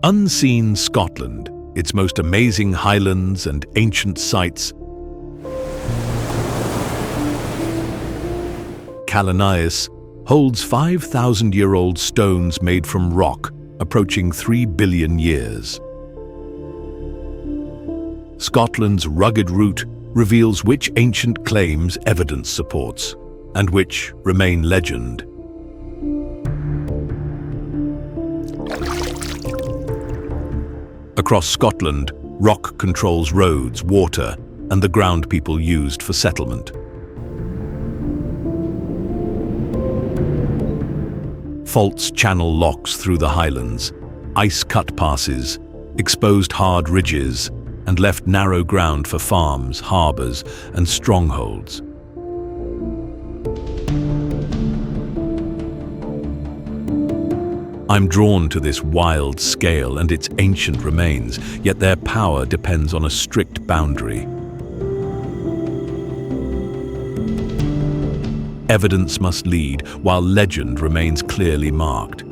Unseen Scotland, its most amazing highlands and ancient sites. Calanais holds 5,000-year-old stones made from rock, approaching 3 billion years. Scotland's rugged route reveals which ancient claims evidence supports, and which remain legend. Across Scotland, rock controls roads, water, and the ground people used for settlement. Faults channel lochs through the highlands, ice cut passes, exposed hard ridges, and left narrow ground for farms, harbours, and strongholds. I'm drawn to this wild scale and its ancient remains, yet their power depends on a strict boundary. Evidence must lead, while legend remains clearly marked.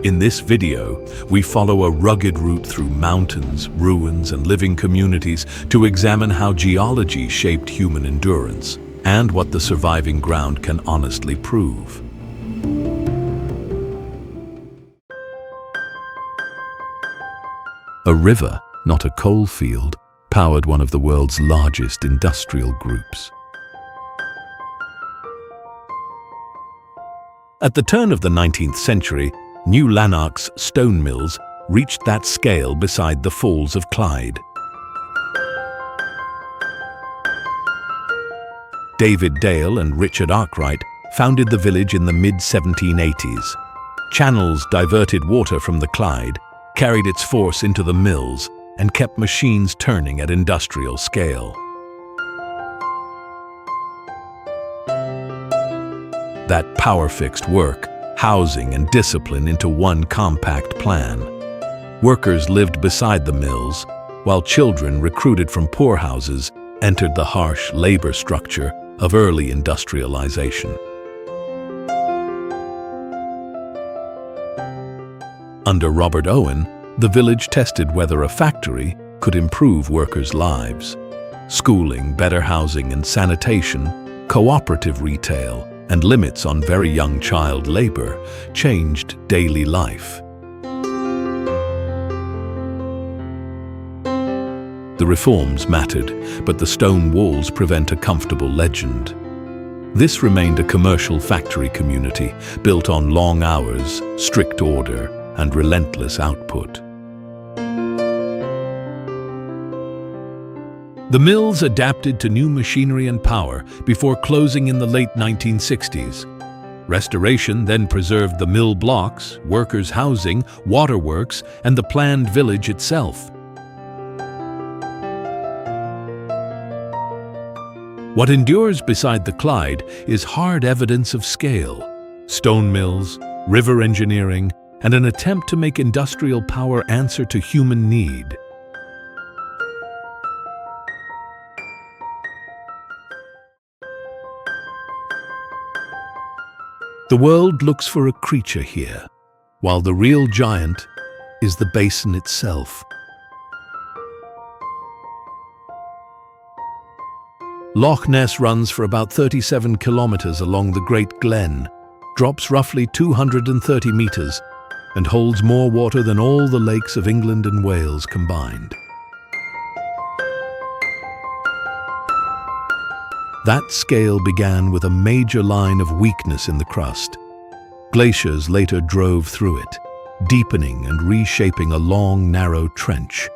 In this video, we follow a rugged route through mountains, ruins, and living communities to examine how geology shaped human endurance and what the surviving ground can honestly prove. A river, not a coal field, powered one of the world's largest industrial groups. At the turn of the 19th century, New Lanark's stone mills reached that scale beside the Falls of Clyde. David Dale and Richard Arkwright founded the village in the mid-1780s. Channels diverted water from the Clyde, carried its force into the mills, and kept machines turning at industrial scale. That power fixed work, housing, and discipline into one compact plan. Workers lived beside the mills, while children recruited from poorhouses entered the harsh labor structure of early industrialization. Under Robert Owen, the village tested whether a factory could improve workers' lives. Schooling, better housing and sanitation, cooperative retail, and limits on very young child labor changed daily life. The reforms mattered, but the stone walls prevent a comfortable legend. This remained a commercial factory community built on long hours, strict order, and relentless output. The mills adapted to new machinery and power before closing in the late 1960s. Restoration then preserved the mill blocks, workers' housing, waterworks, and the planned village itself. What endures beside the Clyde is hard evidence of scale: stone mills, river engineering, and an attempt to make industrial power answer to human need. The world looks for a creature here, while the real giant is the basin itself. Loch Ness runs for about 37 kilometers along the Great Glen, drops roughly 230 meters, and holds more water than all the lakes of England and Wales combined. That scale began with a major line of weakness in the crust. Glaciers later drove through it, deepening and reshaping a long, narrow trench.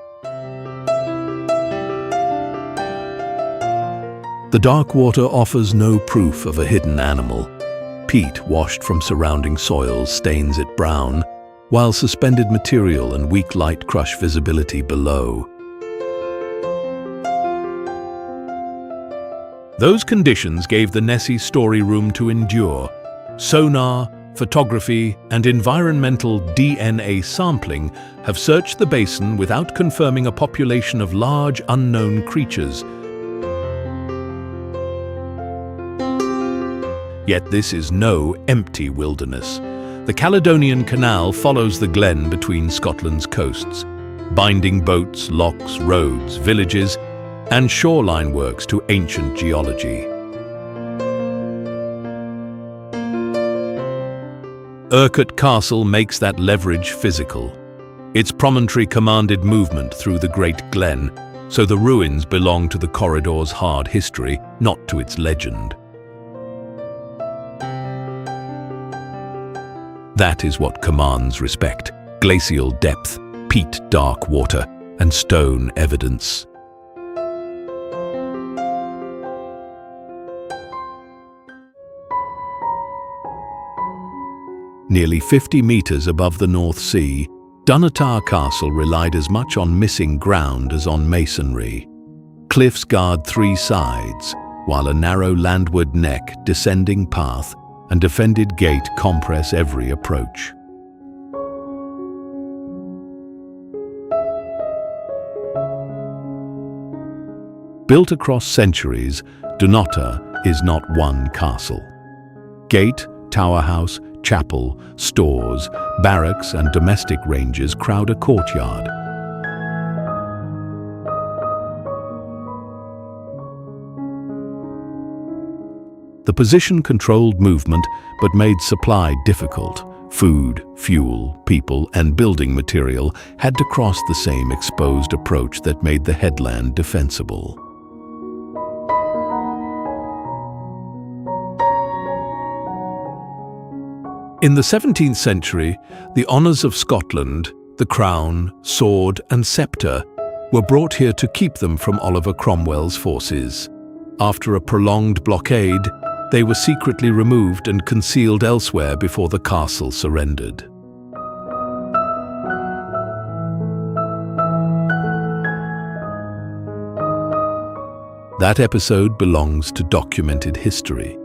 The dark water offers no proof of a hidden animal. Peat washed from surrounding soils stains it brown, while suspended material and weak light crush visibility below. Those conditions gave the Nessie story room to endure. Sonar, photography, and environmental DNA sampling have searched the basin without confirming a population of large, unknown creatures. Yet this is no empty wilderness. The Caledonian Canal follows the Glen between Scotland's coasts, binding boats, lochs, roads, villages, and shoreline works to ancient geology. Urquhart Castle makes that leverage physical. Its promontory commanded movement through the Great Glen, so the ruins belong to the corridor's hard history, not to its legend. That is what commands respect: glacial depth, peat dark water, and stone evidence. Nearly 50 meters above the North Sea, Dunnottar Castle relied as much on missing ground as on masonry. Cliffs guard three sides, while a narrow landward neck, descending path, and defended gate compress every approach. Built across centuries, Dunnottar is not one castle. Gate, tower house, chapel, stores, barracks, and domestic ranges crowd a courtyard. The position controlled movement but made supply difficult. Food, fuel, people, and building material had to cross the same exposed approach that made the headland defensible. In the 17th century, the honours of Scotland, the crown, sword, and sceptre, were brought here to keep them from Oliver Cromwell's forces. After a prolonged blockade, they were secretly removed and concealed elsewhere before the castle surrendered. That episode belongs to documented history.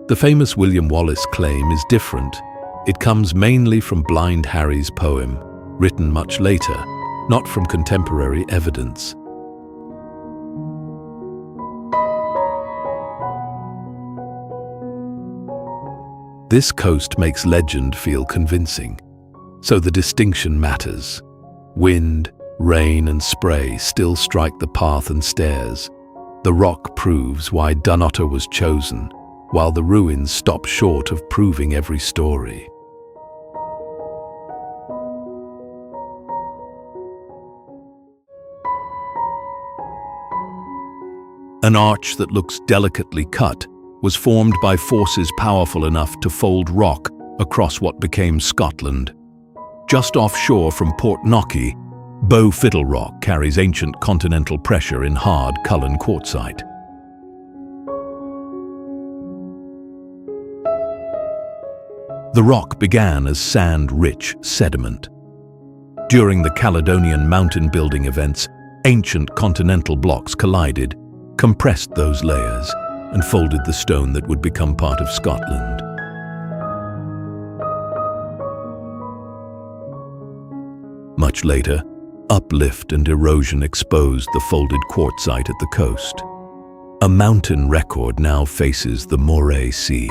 The famous William Wallace claim is different. It comes mainly from Blind Harry's poem, written much later, not from contemporary evidence. This coast makes legend feel convincing, so the distinction matters. Wind, rain, and spray still strike the path and stairs. The rock proves why Dunnottar was chosen, while the ruins stop short of proving every story. An arch that looks delicately cut was formed by forces powerful enough to fold rock across what became Scotland. Just offshore from Port Knocky, Bow Fiddle Rock carries ancient continental pressure in hard Cullen quartzite. The rock began as sand-rich sediment. During the Caledonian mountain-building events, ancient continental blocks collided, compressed those layers, and folded the stone that would become part of Scotland. Much later, uplift and erosion exposed the folded quartzite at the coast. A mountain record now faces the Moray Sea.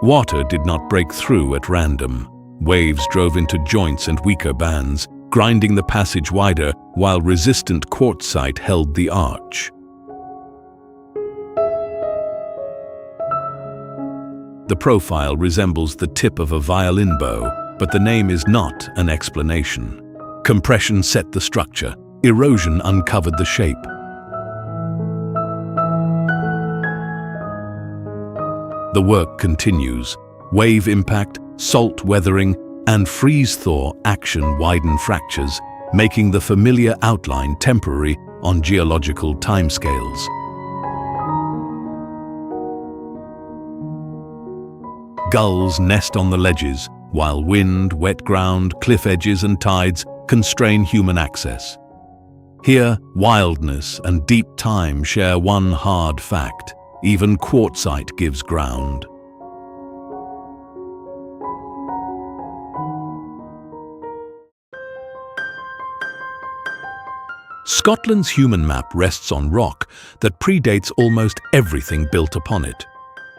Water did not break through at random. Waves drove into joints and weaker bands, grinding the passage wider while resistant quartzite held the arch. The profile resembles the tip of a violin bow, but the name is not an explanation. Compression set the structure, erosion uncovered the shape. The work continues. Wave impact, salt weathering, and freeze-thaw action widen fractures, making the familiar outline temporary on geological timescales. Gulls nest on the ledges, while wind, wet ground, cliff edges, and tides constrain human access. Here, wildness and deep time share one hard fact: even quartzite gives ground. Scotland's human map rests on rock that predates almost everything built upon it.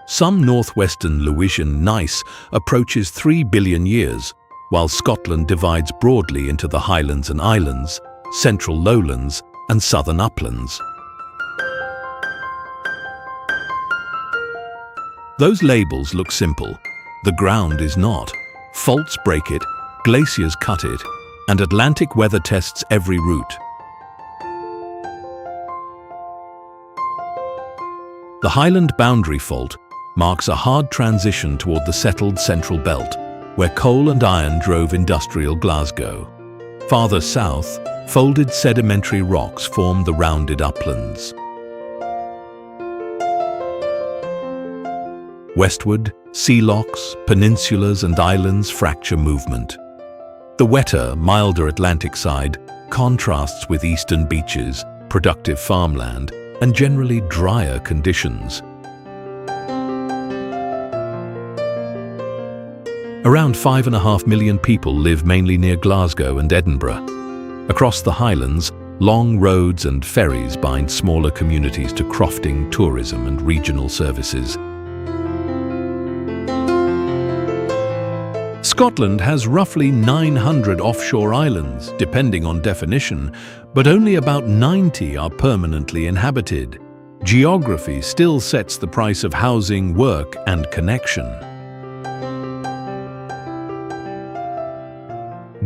Some northwestern Lewisian gneiss approaches 3 billion years, while Scotland divides broadly into the Highlands and Islands, central lowlands, and southern uplands. Those labels look simple. The ground is not. Faults break it, glaciers cut it, and Atlantic weather tests every route. The Highland Boundary Fault marks a hard transition toward the settled central belt, where coal and iron drove industrial Glasgow. Farther south, folded sedimentary rocks form the rounded uplands. Westward, sea lochs, peninsulas and islands fracture movement. The wetter, milder Atlantic side contrasts with eastern beaches, productive farmland, and generally drier conditions. Around 5.5 million people live mainly near Glasgow and Edinburgh. Across the Highlands, long roads and ferries bind smaller communities to crofting, tourism and regional services. Scotland has roughly 900 offshore islands, depending on definition, but only about 90 are permanently inhabited. Geography still sets the price of housing, work, and connection.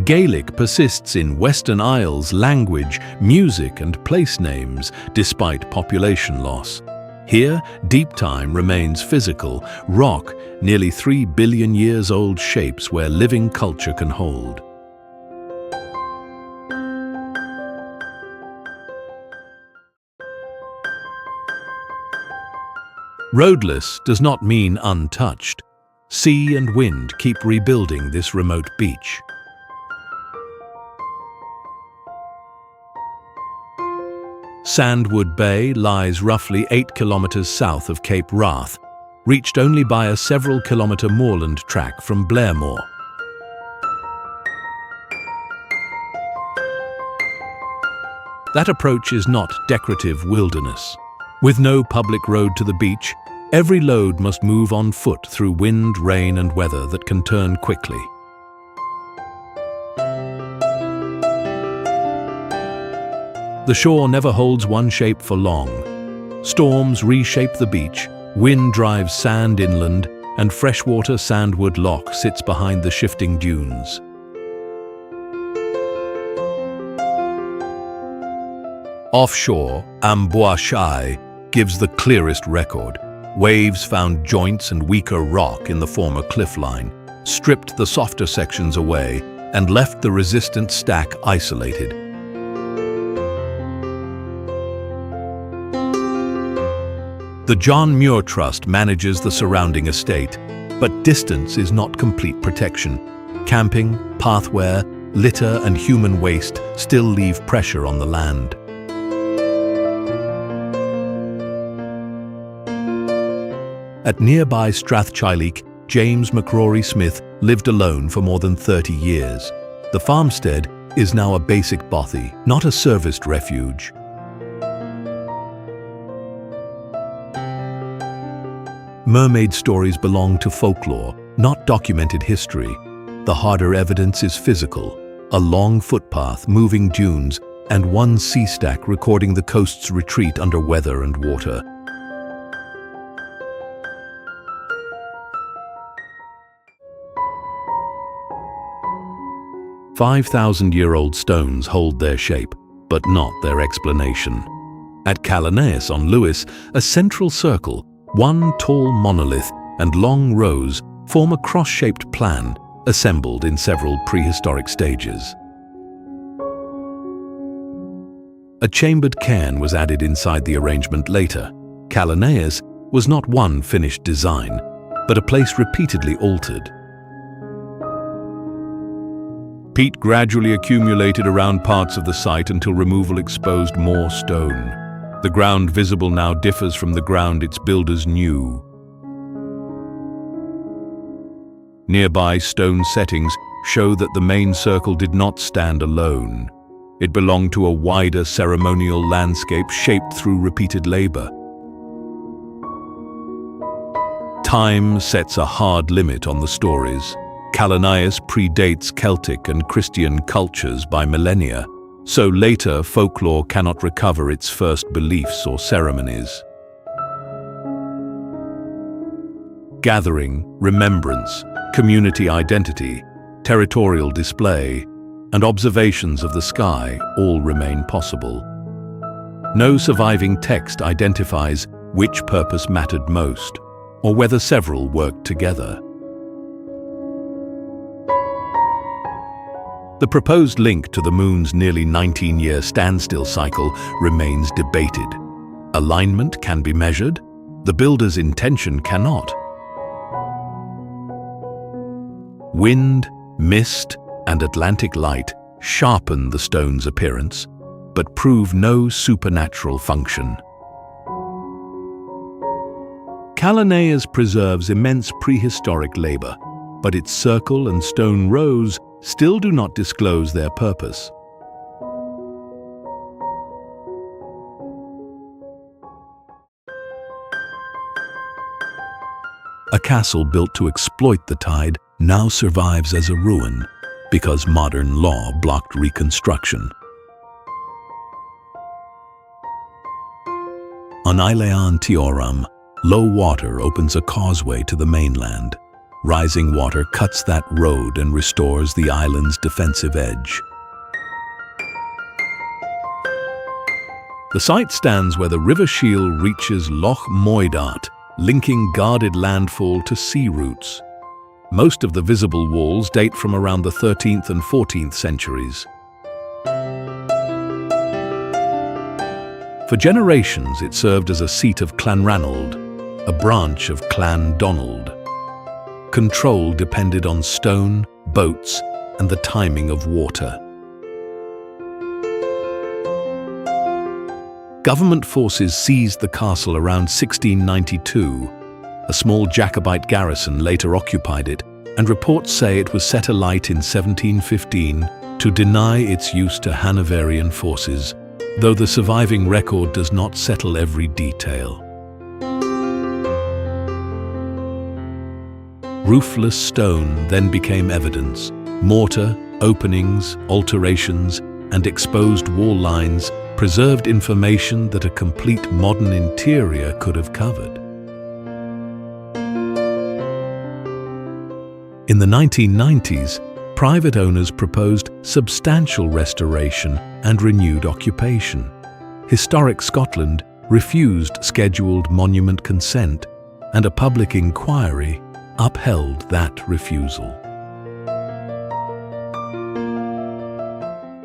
Gaelic persists in Western Isles language, music, and place names, despite population loss. Here, deep time remains physical, rock, nearly 3 billion years old shapes where living culture can hold. Roadless does not mean untouched. Sea and wind keep rebuilding this remote beach. Sandwood Bay lies roughly 8 kilometers south of Cape Wrath, reached only by a several-kilometer moorland track from Blairmore. That approach is not decorative wilderness. With no public road to the beach, every load must move on foot through wind, rain, and weather that can turn quickly. The shore never holds one shape for long. Storms reshape the beach, wind drives sand inland, and freshwater Sandwood Loch sits behind the shifting dunes. Offshore, Amboise gives the clearest record. Waves found joints and weaker rock in the former cliff line, stripped the softer sections away, and left the resistant stack isolated. The John Muir Trust manages the surrounding estate, but distance is not complete protection. Camping, pathwear, litter and human waste still leave pressure on the land. At nearby Strathchileek, James McCrory Smith lived alone for more than 30 years. The farmstead is now a basic bothy, not a serviced refuge. Mermaid stories belong to folklore, not documented history. The harder evidence is physical: a long footpath, moving dunes, and one sea stack recording the coast's retreat under weather and water. "5,000-year-old stones hold their shape, but not their explanation." At Calanais on Lewis, a central circle, one tall monolith and long rows form a cross-shaped plan, assembled in several prehistoric stages. A chambered cairn was added inside the arrangement later. Calanais was not one finished design, but a place repeatedly altered. Peat gradually accumulated around parts of the site until removal exposed more stone. The ground visible now differs from the ground its builders knew. Nearby stone settings show that the main circle did not stand alone. It belonged to a wider ceremonial landscape shaped through repeated labor. Time sets a hard limit on the stories. Calanais predates Celtic and Christian cultures by millennia, so later folklore cannot recover its first beliefs or ceremonies. Gathering, remembrance, community identity, territorial display, and observations of the sky all remain possible. No surviving text identifies which purpose mattered most, or whether several worked together. The proposed link to the Moon's nearly 19-year standstill cycle remains debated. Alignment can be measured, the builder's intention cannot. Wind, mist, and Atlantic light sharpen the stone's appearance, but prove no supernatural function. Calanais preserves immense prehistoric labor, but its circle and stone rows still do not disclose their purpose. A castle built to exploit the tide now survives as a ruin because modern law blocked reconstruction. On Isle Tioram, low water opens a causeway to the mainland. Rising water cuts that road and restores the island's defensive edge. The site stands where the River Shiel reaches Loch Moidat, linking guarded landfall to sea routes. Most of the visible walls date from around the 13th and 14th centuries. For generations, it served as a seat of Clanranald, a branch of Clan Donald. Control depended on stone, boats, and the timing of water. Government forces seized the castle around 1692. A small Jacobite garrison later occupied it, and reports say it was set alight in 1715 to deny its use to Hanoverian forces, though the surviving record does not settle every detail. Roofless stone then became evidence. Mortar, openings, alterations, and exposed wall lines preserved information that a complete modern interior could have covered. In the 1990s, private owners proposed substantial restoration and renewed occupation. Historic Scotland refused scheduled monument consent, and a public inquiry upheld that refusal.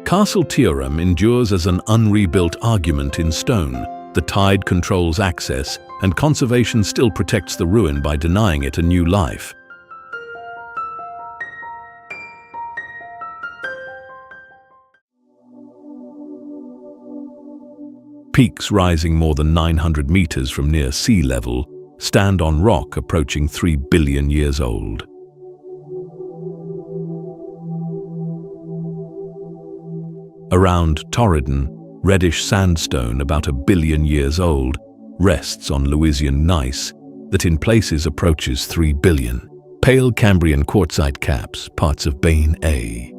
Castle Tioram endures as an unrebuilt argument in stone. The tide controls access, and conservation still protects the ruin by denying it a new life. Peaks rising more than 900 meters from near sea level stand on rock approaching 3 billion years old. Around Torridon, reddish sandstone about 1 billion years old rests on Louisian gneiss that in places approaches 3 billion. Pale Cambrian quartzite caps, parts of Bain A.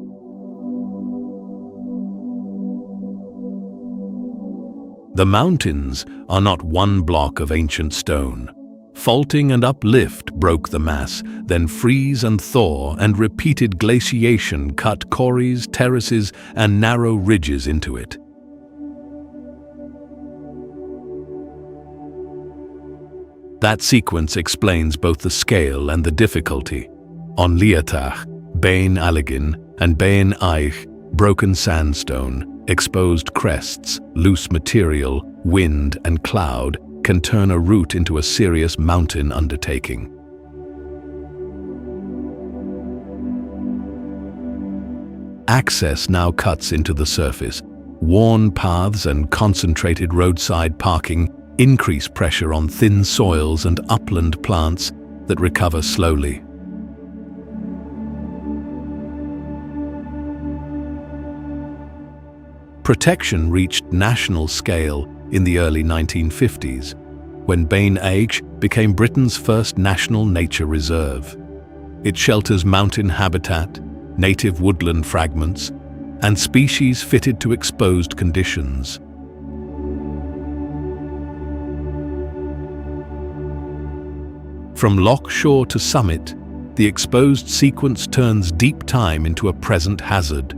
The mountains are not one block of ancient stone. Faulting and uplift broke the mass, then freeze and thaw and repeated glaciation cut corries, terraces, and narrow ridges into it. That sequence explains both the scale and the difficulty. On Liatach, Bain Alligin, and Bain Eich, broken sandstone, exposed crests, loose material, wind, and cloud can turn a route into a serious mountain undertaking. Access now cuts into the surface. Worn paths and concentrated roadside parking increase pressure on thin soils and upland plants that recover slowly. Protection reached national scale in the early 1950s, when Bain Aich became Britain's first national nature reserve. It shelters mountain habitat, native woodland fragments, and species fitted to exposed conditions. From loch shore to summit, the exposed sequence turns deep time into a present hazard.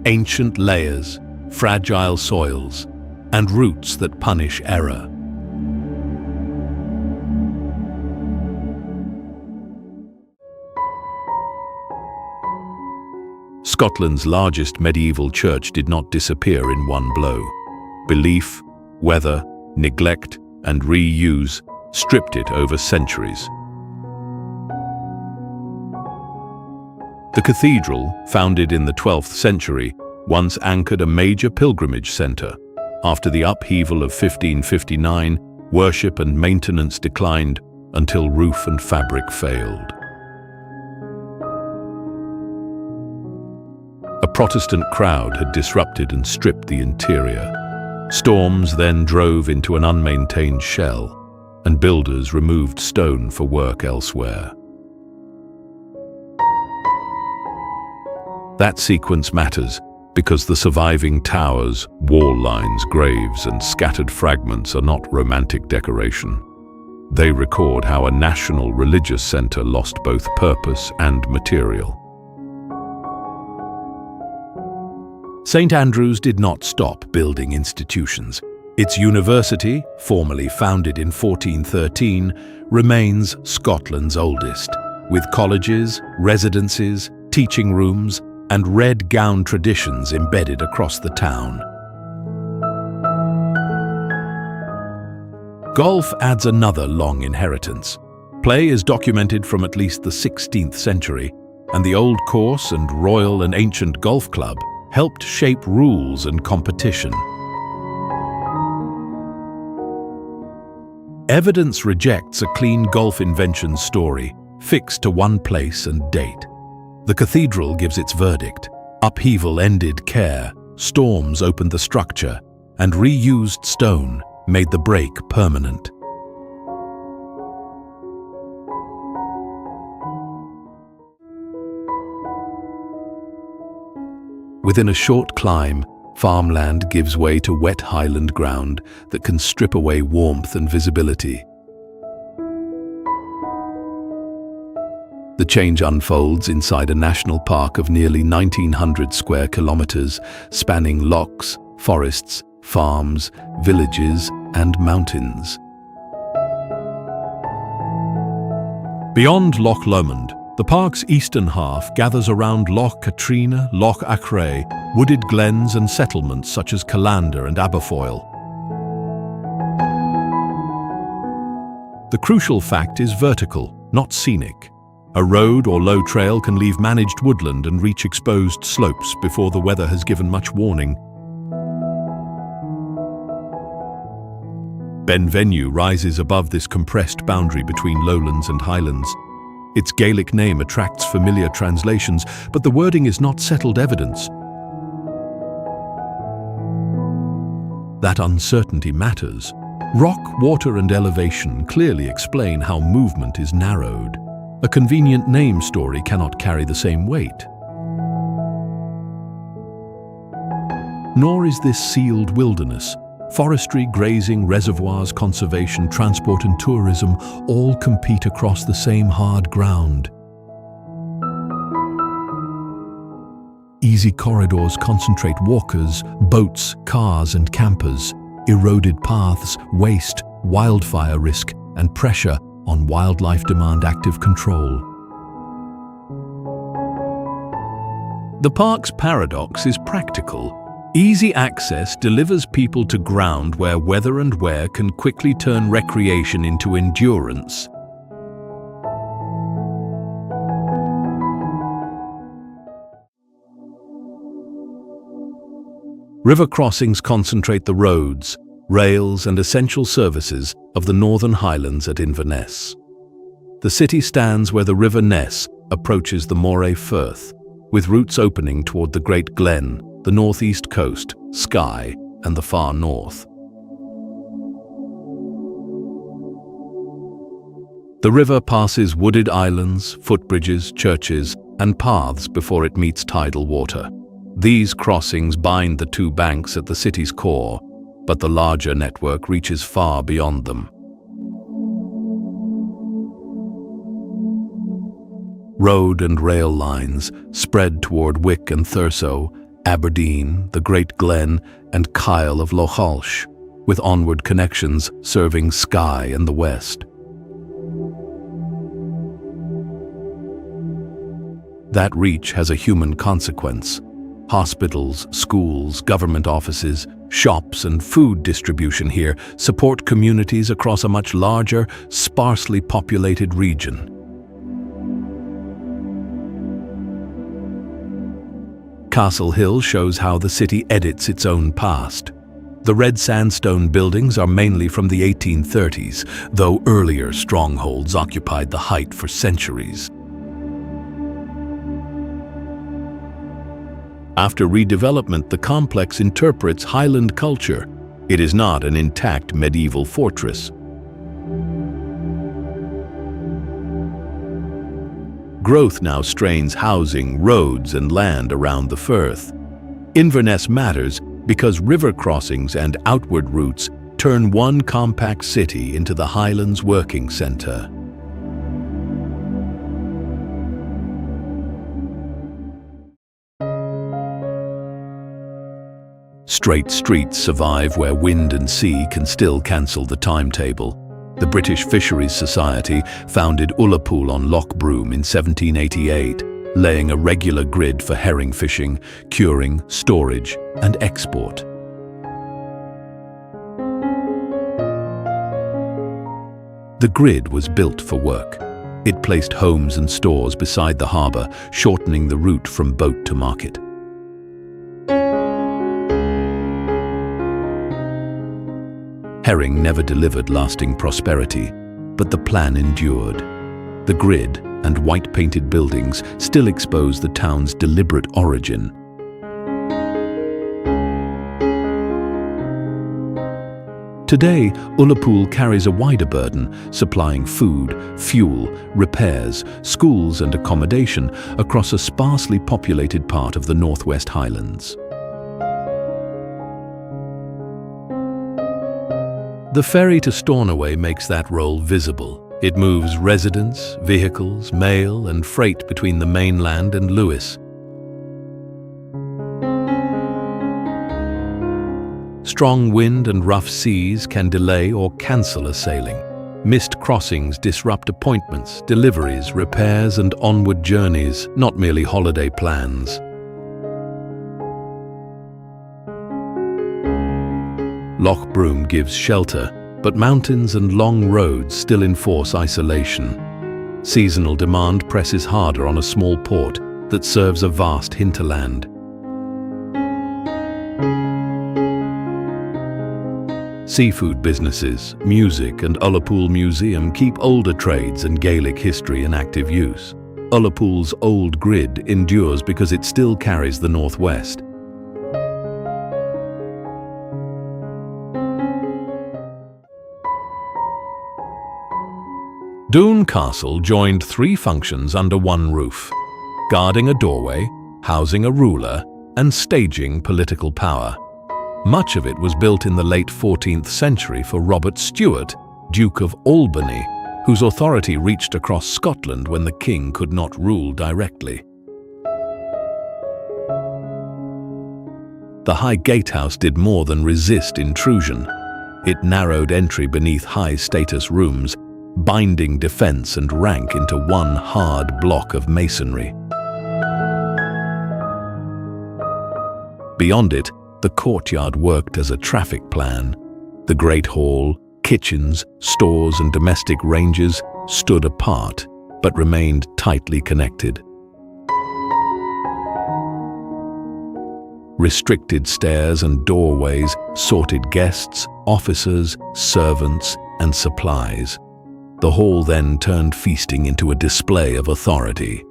Ancient layers, fragile soils, and roots that punish error. Scotland's largest medieval church did not disappear in one blow. Belief, weather, neglect, and reuse stripped it over centuries. The cathedral, founded in the 12th century, once anchored a major pilgrimage centre. After the upheaval of 1559, worship and maintenance declined until roof and fabric failed. A Protestant crowd had disrupted and stripped the interior. Storms then drove into an unmaintained shell, and builders removed stone for work elsewhere. That sequence matters because the surviving towers, wall lines, graves, and scattered fragments are not romantic decoration. They record how a national religious centre lost both purpose and material. St Andrews did not stop building institutions. Its university, formally founded in 1413, remains Scotland's oldest, with colleges, residences, teaching rooms, and red gown traditions embedded across the town. Golf adds another long inheritance. Play is documented from at least the 16th century, and the Old Course and Royal and Ancient Golf Club helped shape rules and competition. Evidence rejects a clean golf invention story, fixed to one place and date. The cathedral gives its verdict. Upheaval ended care, storms opened the structure, and reused stone made the break permanent. Within a short climb, farmland gives way to wet highland ground that can strip away warmth and visibility. The change unfolds inside a national park of nearly 1,900 square kilometers, spanning lochs, forests, farms, villages, and mountains. Beyond Loch Lomond, the park's eastern half gathers around Loch Katrina, Loch Achray, wooded glens and settlements such as Callander and Aberfoyle. The crucial fact is vertical, not scenic. A road or low trail can leave managed woodland and reach exposed slopes before the weather has given much warning. Benvenue rises above this compressed boundary between lowlands and highlands. Its Gaelic name attracts familiar translations, but the wording is not settled evidence. That uncertainty matters. Rock, water, and elevation clearly explain how movement is narrowed. A convenient name story cannot carry the same weight. Nor is this sealed wilderness. Forestry, grazing, reservoirs, conservation, transport, and tourism all compete across the same hard ground. Easy corridors concentrate walkers, boats, cars, and campers. Eroded paths, waste, wildfire risk, and pressure on wildlife demand active control. The park's paradox is practical. Easy access delivers people to ground where weather and wear can quickly turn recreation into endurance. River crossings concentrate the roads, rails, and essential services of the Northern Highlands at Inverness. The city stands where the River Ness approaches the Moray Firth, with routes opening toward the Great Glen, the northeast coast, Skye, and the far north. The river passes wooded islands, footbridges, churches, and paths before it meets tidal water. These crossings bind the two banks at the city's core, but the larger network reaches far beyond them. Road and rail lines spread toward Wick and Thurso, Aberdeen, the Great Glen, and Isle of Lochs, with onward connections serving Skye and the west. That reach has a human consequence. Hospitals, schools, government offices, shops, and food distribution here support communities across a much larger, sparsely populated region. Castle Hill shows how the city edits its own past. The red sandstone buildings are mainly from the 1830s, though earlier strongholds occupied the height for centuries. After redevelopment, the complex interprets Highland culture. It is not an intact medieval fortress. Growth now strains housing, roads, and land around the Firth. Inverness matters because river crossings and outward routes turn one compact city into the Highlands working centre. Straight streets survive where wind and sea can still cancel the timetable. The British Fisheries Society founded Ullapool on Loch Broom in 1788, laying a regular grid for herring fishing, curing, storage, and export. The grid was built for work. It placed homes and stores beside the harbour, shortening the route from boat to market. Herring never delivered lasting prosperity, but the plan endured. The grid and white-painted buildings still expose the town's deliberate origin. Today, Ullapool carries a wider burden, supplying food, fuel, repairs, schools and accommodation across a sparsely populated part of the Northwest Highlands. The ferry to Stornoway makes that role visible. It moves residents, vehicles, mail, and freight between the mainland and Lewis. Strong wind and rough seas can delay or cancel a sailing. Missed crossings disrupt appointments, deliveries, repairs, and onward journeys, not merely holiday plans. Loch Broom gives shelter, but mountains and long roads still enforce isolation. Seasonal demand presses harder on a small port that serves a vast hinterland. Seafood businesses, music, and Ullapool Museum keep older trades and Gaelic history in active use. Ullapool's old grid endures because it still carries the northwest. Doune Castle joined three functions under one roof: guarding a doorway, housing a ruler, and staging political power. Much of it was built in the late 14th century for Robert Stewart, Duke of Albany, whose authority reached across Scotland when the king could not rule directly. The High Gatehouse did more than resist intrusion. It narrowed entry beneath high-status rooms, binding defense and rank into one hard block of masonry. Beyond it, the courtyard worked as a traffic plan. The Great Hall, kitchens, stores, and domestic ranges stood apart, but remained tightly connected. Restricted stairs and doorways sorted guests, officers, servants, and supplies. The hall then turned feasting into a display of authority.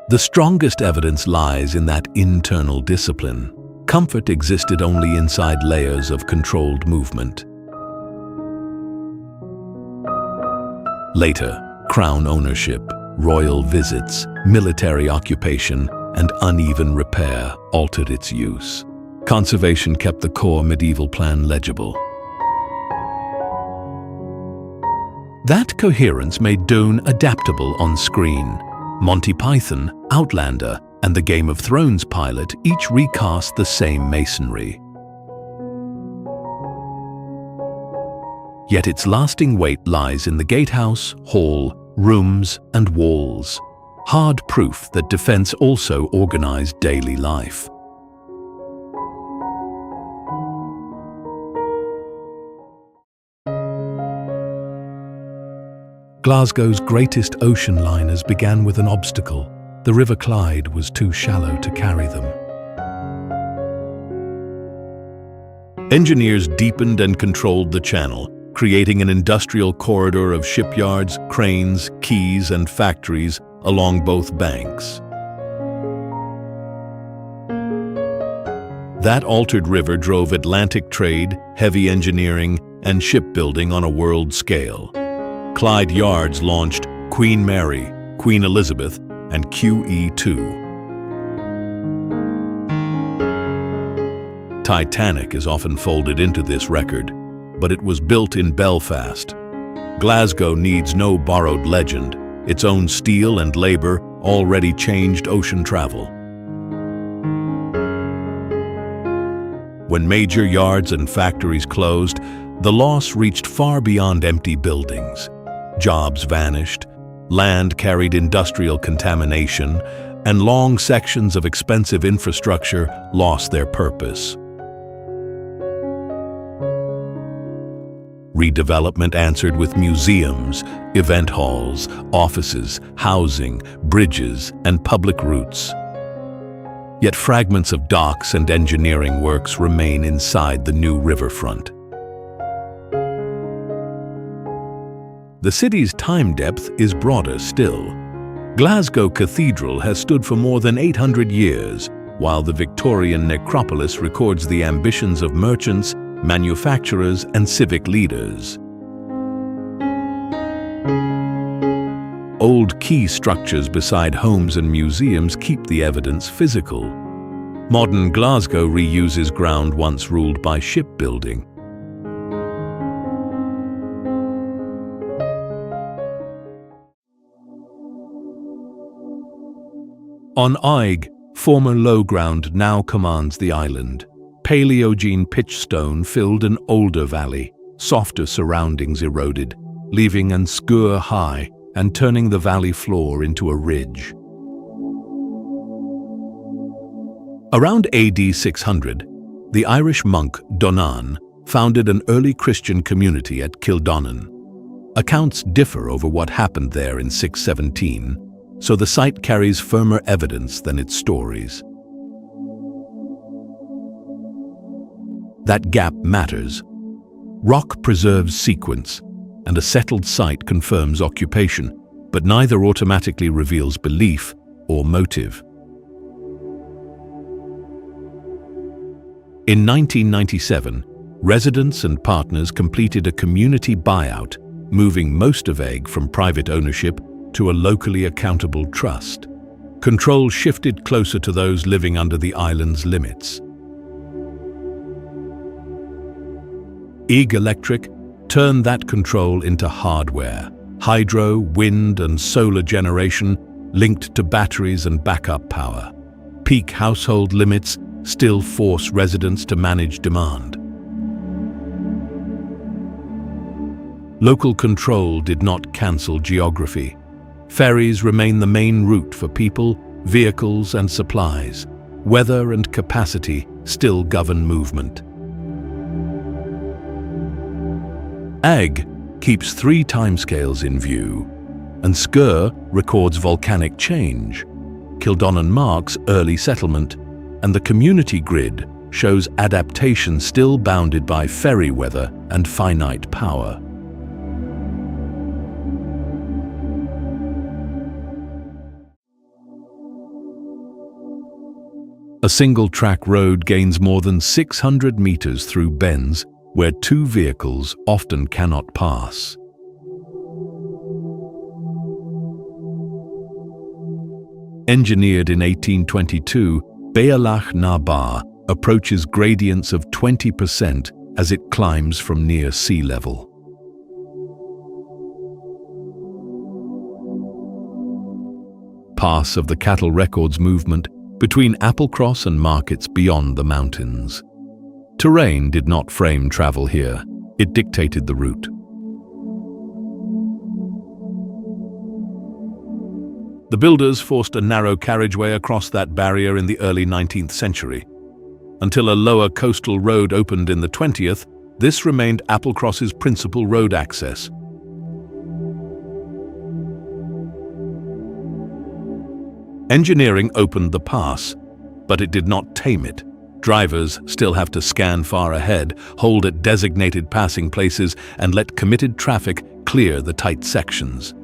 The strongest evidence lies in that internal discipline. Comfort existed only inside layers of controlled movement. Later, crown ownership, royal visits, military occupation, and uneven repair altered its use. Conservation kept the core medieval plan legible. That coherence made Doon adaptable on screen. Monty Python, Outlander, and the Game of Thrones pilot each recast the same masonry. Yet its lasting weight lies in the gatehouse, hall, rooms, and walls. Hard proof that defense also organized daily life. Glasgow's greatest ocean liners began with an obstacle. The River Clyde was too shallow to carry them. Engineers deepened and controlled the channel, creating an industrial corridor of shipyards, cranes, quays, and factories along both banks. That altered river drove Atlantic trade, heavy engineering, and shipbuilding on a world scale. Clyde Yards launched Queen Mary, Queen Elizabeth, and QE2. Titanic is often folded into this record, but it was built in Belfast. Glasgow needs no borrowed legend. Its own steel and labor already changed ocean travel. When major yards and factories closed, the loss reached far beyond empty buildings. Jobs vanished, land carried industrial contamination, and long sections of expensive infrastructure lost their purpose. Redevelopment answered with museums, event halls, offices, housing, bridges, and public routes. Yet fragments of docks and engineering works remain inside the new riverfront. The city's time depth is broader still. Glasgow Cathedral has stood for more than 800 years, while the Victorian necropolis records the ambitions of merchants, manufacturers, and civic leaders. Old quay structures beside homes and museums keep the evidence physical. Modern Glasgow reuses ground once ruled by shipbuilding. On Eigg, former low ground now commands the island. Paleogene pitchstone filled an older valley, softer surroundings eroded, leaving an sgurr high and turning the valley floor into a ridge. Around AD 600, the Irish monk Donnan founded an early Christian community at Kildonan. Accounts differ over what happened there in 617, so the site carries firmer evidence than its stories. That gap matters. Rock preserves sequence, and a settled site confirms occupation, but neither automatically reveals belief or motive. In 1997, residents and partners completed a community buyout, moving most of Eigg from private ownership to a locally accountable trust. Control shifted closer to those living under the island's limits. Eigg Electric turned that control into hardware. Hydro, wind, and solar generation linked to batteries and backup power. Peak household limits still force residents to manage demand. Local control did not cancel geography. Ferries remain the main route for people, vehicles, and supplies. Weather and capacity still govern movement. Eigg keeps 3 timescales in view, and Sgurr records volcanic change. Kildonan marks early settlement, and the community grid shows adaptation still bounded by ferry weather and finite power. A single-track road gains more than 600 meters through bends where two vehicles often cannot pass. Engineered in 1822, Bealach na Ba approaches gradients of 20% as it climbs from near sea level. Pass of the cattle records movement between Applecross and markets beyond the mountains. Terrain did not frame travel here, it dictated the route. The builders forced a narrow carriageway across that barrier in the early 19th century. Until a lower coastal road opened in the 20th, this remained Applecross's principal road access. Engineering opened the pass, but it did not tame it. Drivers still have to scan far ahead, hold at designated passing places, and let committed traffic clear the tight sections.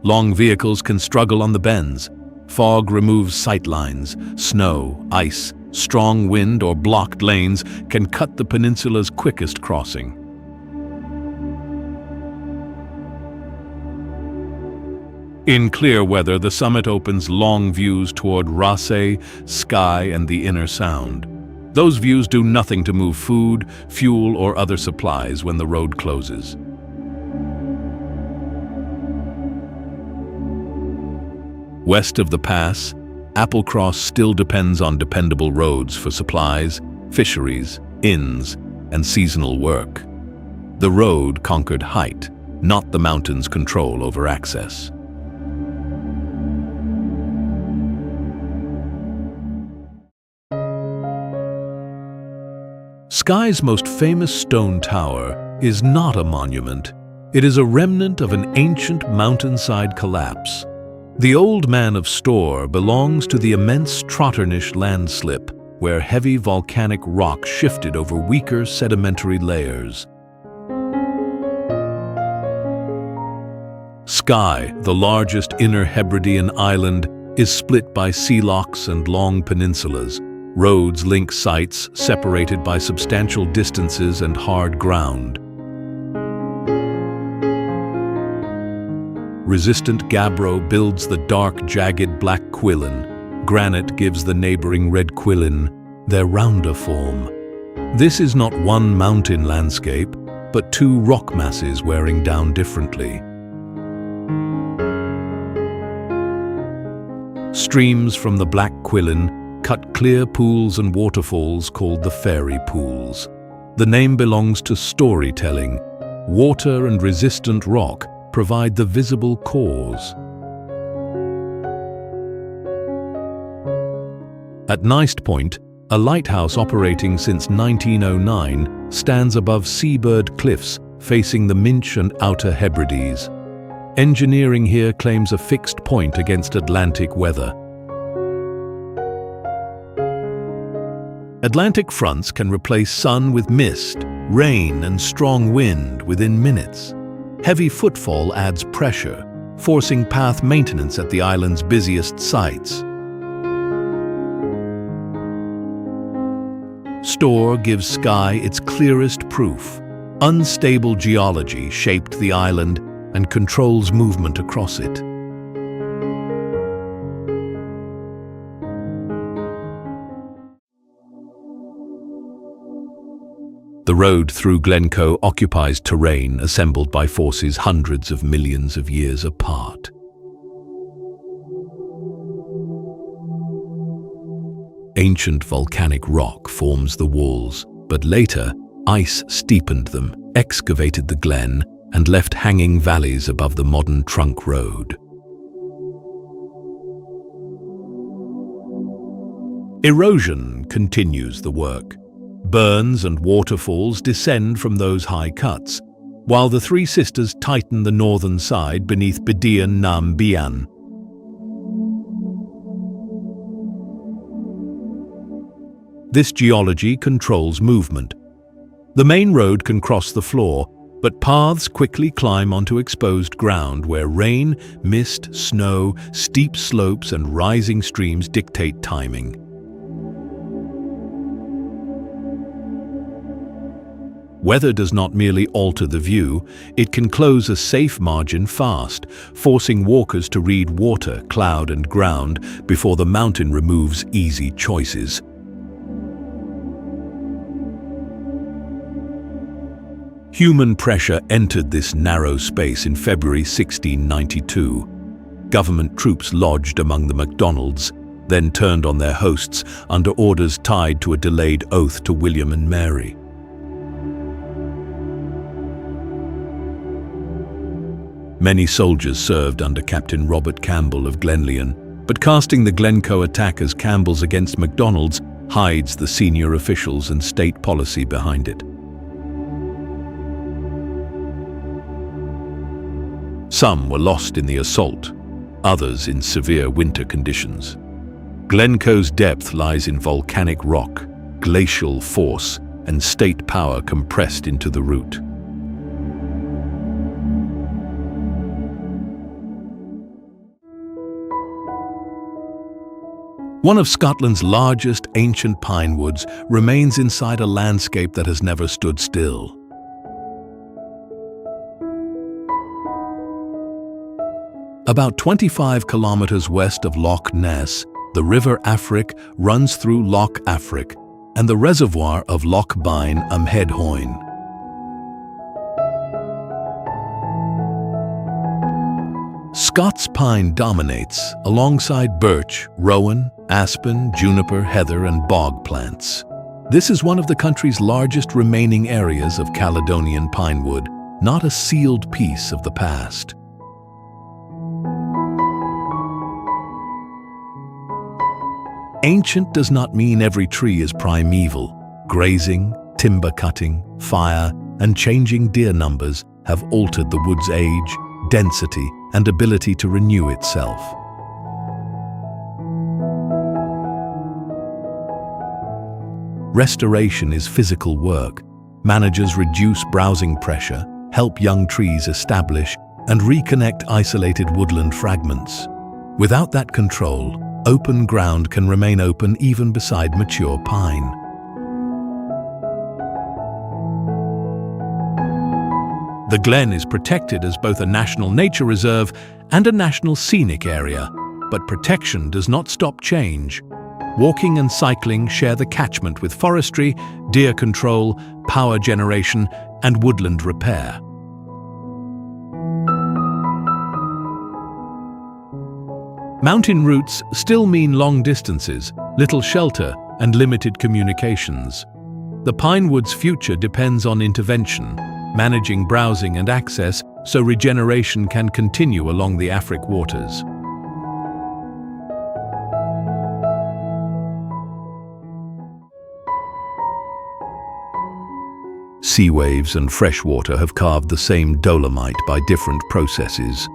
Long vehicles can struggle on the bends. Fog removes sight lines. Snow, ice, strong wind, or blocked lanes can cut the peninsula's quickest crossing. In clear weather, the summit opens long views toward Rothesay, Skye, and the Inner Sound. Those views do nothing to move food, fuel, or other supplies when the road closes. West of the pass, Applecross still depends on dependable roads for supplies, fisheries, inns, and seasonal work. The road conquered height, not the mountain's control over access. Skye's most famous stone tower is not a monument. It is a remnant of an ancient mountainside collapse. The Old Man of Storr belongs to the immense Trotternish landslip, where heavy volcanic rock shifted over weaker sedimentary layers. Skye, the largest Inner Hebridean island, is split by sea lochs and long peninsulas. Roads link sites separated by substantial distances and hard ground. Resistant gabbro builds the dark, jagged black Cuillin. Granite gives the neighboring red Cuillin their rounder form. This is not one mountain landscape, but two rock masses wearing down differently. Streams from the black Cuillin cut clear pools and waterfalls called the fairy pools. The name belongs to storytelling. Water and resistant rock provide the visible cause. At Neist Point, a lighthouse operating since 1909 stands above seabird cliffs facing the Minch and Outer Hebrides. Engineering here claims a fixed point against Atlantic weather. Atlantic fronts can replace sun with mist, rain, and strong wind within minutes. Heavy footfall adds pressure, forcing path maintenance at the island's busiest sites. Storr gives Skye its clearest proof. Unstable geology shaped the island and controls movement across it. The road through Glencoe occupies terrain assembled by forces hundreds of millions of years apart. Ancient volcanic rock forms the walls, but later ice steepened them, excavated the glen, and left hanging valleys above the modern trunk road. Erosion continues the work. Burns and waterfalls descend from those high cuts, while the Three Sisters tighten the northern side beneath Bedian Nam Bian. This geology controls movement. The main road can cross the floor, But paths quickly climb onto exposed ground where rain, mist, snow, steep slopes and rising streams dictate timing. Weather does not merely alter the view, it can close a safe margin fast, forcing walkers to read water, cloud and ground before the mountain removes easy choices. Human pressure entered this narrow space in February 1692. Government troops lodged among the MacDonalds, then turned on their hosts under orders tied to a delayed oath to William and Mary. Many soldiers served under Captain Robert Campbell of Glenlyon, but casting the Glencoe attack as Campbell's against MacDonald's hides the senior officials and state policy behind it. Some were lost in the assault, others in severe winter conditions. Glencoe's depth lies in volcanic rock, glacial force, and state power compressed into the route. One of Scotland's largest ancient pine woods remains inside a landscape that has never stood still. About 25 kilometers west of Loch Ness, the River Afric runs through Loch Afric and the reservoir of Loch Byne am Hedhoin. Scots pine dominates, alongside birch, rowan, aspen, juniper, heather and bog plants. This is one of the country's largest remaining areas of Caledonian pinewood, not a sealed piece of the past. Ancient does not mean every tree is primeval. Grazing, timber cutting, fire, and changing deer numbers have altered the wood's age, density, and ability to renew itself. Restoration is physical work. Managers reduce browsing pressure, help young trees establish, and reconnect isolated woodland fragments. Without that control, open ground can remain open even beside mature pine. The Glen is protected as both a national nature reserve and a national scenic area, but protection does not stop change. Walking and cycling share the catchment with forestry, deer control, power generation, and woodland repair. Mountain routes still mean long distances, little shelter, and limited communications. The pinewood's future depends on intervention, managing browsing and access so regeneration can continue along the Afric waters. Sea waves and fresh water have carved the same dolomite by different processes.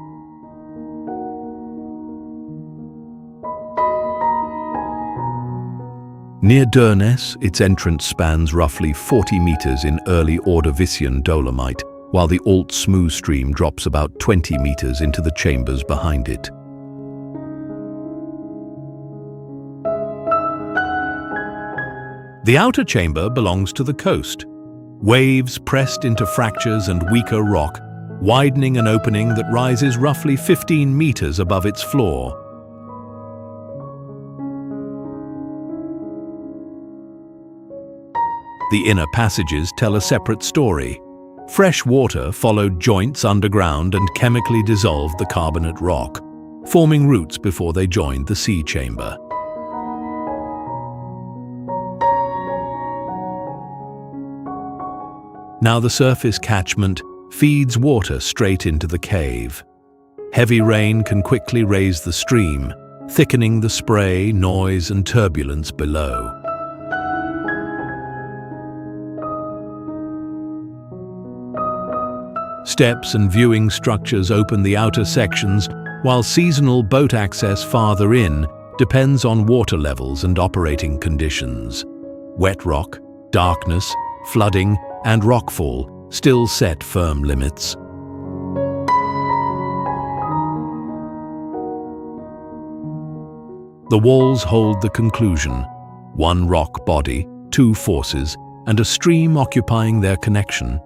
Near Torridon, its entrance spans roughly 40 meters in early Ordovician dolomite, while the Alt Smooth stream drops about 20 meters into the chambers behind it. The outer chamber belongs to the coast. Waves pressed into fractures and weaker rock, widening an opening that rises roughly 15 meters above its floor. The inner passages tell a separate story. Fresh water followed joints underground and chemically dissolved the carbonate rock, forming roots before they joined the sea chamber. Now the surface catchment feeds water straight into the cave. Heavy rain can quickly raise the stream, thickening the spray, noise, and turbulence below. Steps and viewing structures open the outer sections, while seasonal boat access farther in depends on water levels and operating conditions. Wet rock, darkness, flooding, and rockfall still set firm limits. The walls hold the conclusion: one rock body, two forces, and a stream occupying their connection.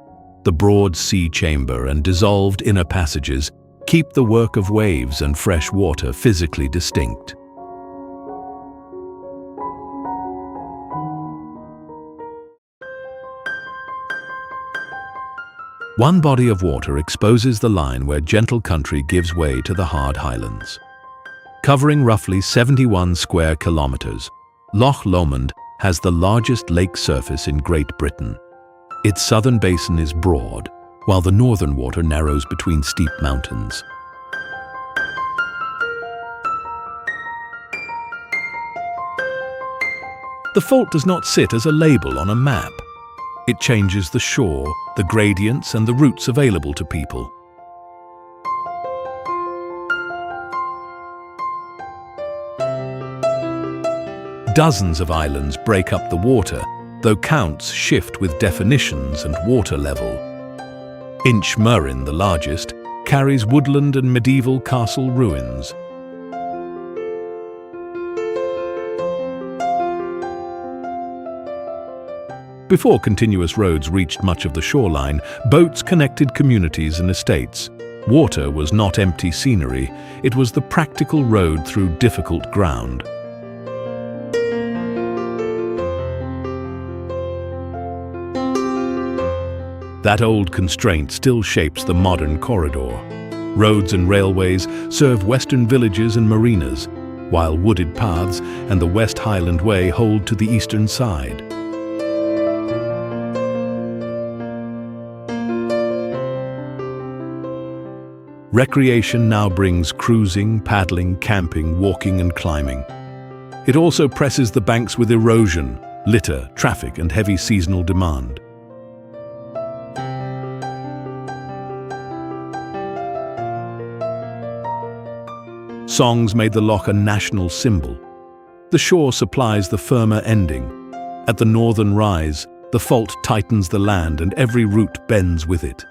The broad sea chamber and dissolved inner passages keep the work of waves and fresh water physically distinct. One body of water exposes the line where gentle country gives way to the hard highlands. Covering roughly 71 square kilometers, Loch Lomond has the largest lake surface in Great Britain. Its southern basin is broad, while the northern water narrows between steep mountains. The fault does not sit as a label on a map. It changes the shore, the gradients, and the routes available to people. Dozens of islands break up the water, though counts shift with definitions and water level. Inchmurrin, the largest, carries woodland and medieval castle ruins. Before continuous roads reached much of the shoreline, boats connected communities and estates. Water was not empty scenery, it was the practical road through difficult ground. That old constraint still shapes the modern corridor. Roads and railways serve western villages and marinas, while wooded paths and the West Highland Way hold to the eastern side. Recreation now brings cruising, paddling, camping, walking and climbing. It also presses the banks with erosion, litter, traffic and heavy seasonal demand. Songs made the loch a national symbol. The shore supplies the firmer ending. At the northern rise, the fault tightens the land and every route bends with it.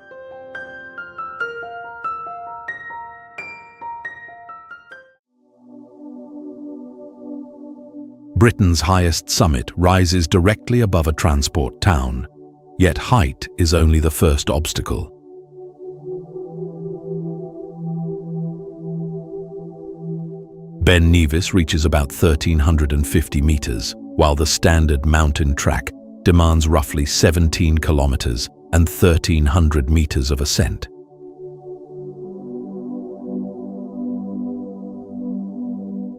Britain's highest summit rises directly above a transport town, yet height is only the first obstacle. Ben Nevis reaches about 1,350 meters, while the standard mountain track demands roughly 17 kilometers and 1,300 meters of ascent.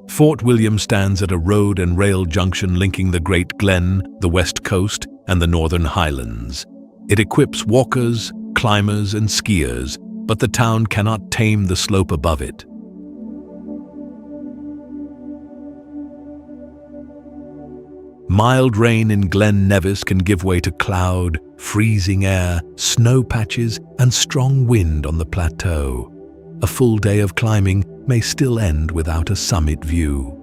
Fort William stands at a road and rail junction linking the Great Glen, the west coast, and the Northern Highlands. It equips walkers, climbers, and skiers, but the town cannot tame the slope above it. Mild rain in Glen Nevis can give way to cloud, freezing air, snow patches, and strong wind on the plateau. A full day of climbing may still end without a summit view.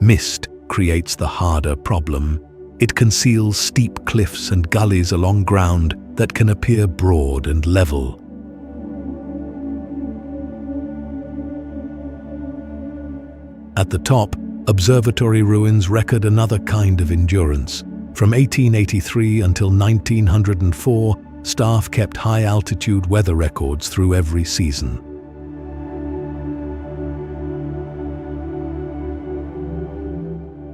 Mist creates the harder problem. It conceals steep cliffs and gullies along ground that can appear broad and level. At the top, observatory ruins record another kind of endurance. From 1883 until 1904, staff kept high-altitude weather records through every season.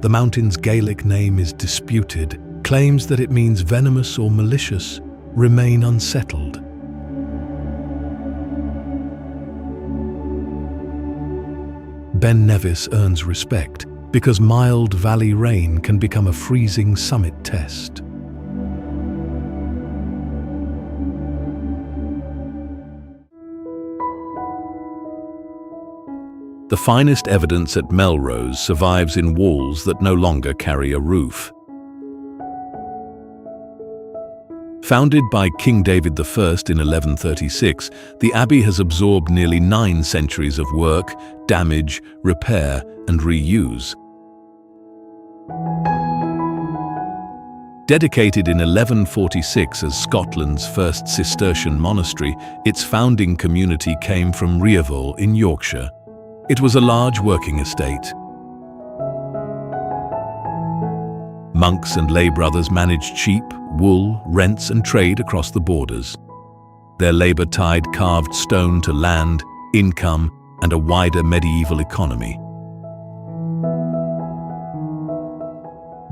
The mountain's Gaelic name is disputed. Claims that it means venomous or malicious remain unsettled. Ben Nevis earns respect because mild valley rain can become a freezing summit test. The finest evidence at Melrose survives in walls that no longer carry a roof. Founded by King David I in 1136, the abbey has absorbed nearly 9 centuries of work, damage, repair, and reuse. Dedicated in 1146 as Scotland's first Cistercian monastery, its founding community came from Rievaulx in Yorkshire. It was a large working estate. Monks and lay brothers managed sheep, wool, rents and trade across the borders. Their labor tied carved stone to land, income, and a wider medieval economy.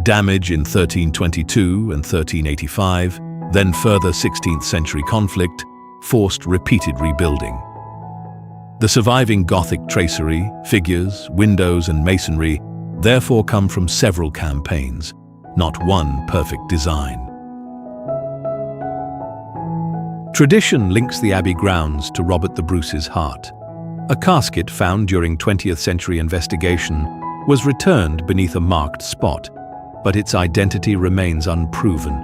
Damage in 1322 and 1385, then further 16th century conflict, forced repeated rebuilding. The surviving Gothic tracery, figures, windows and masonry therefore come from several campaigns, not one perfect design. Tradition links the abbey grounds to Robert the Bruce's heart. A casket found during 20th century investigation was returned beneath a marked spot, but its identity remains unproven.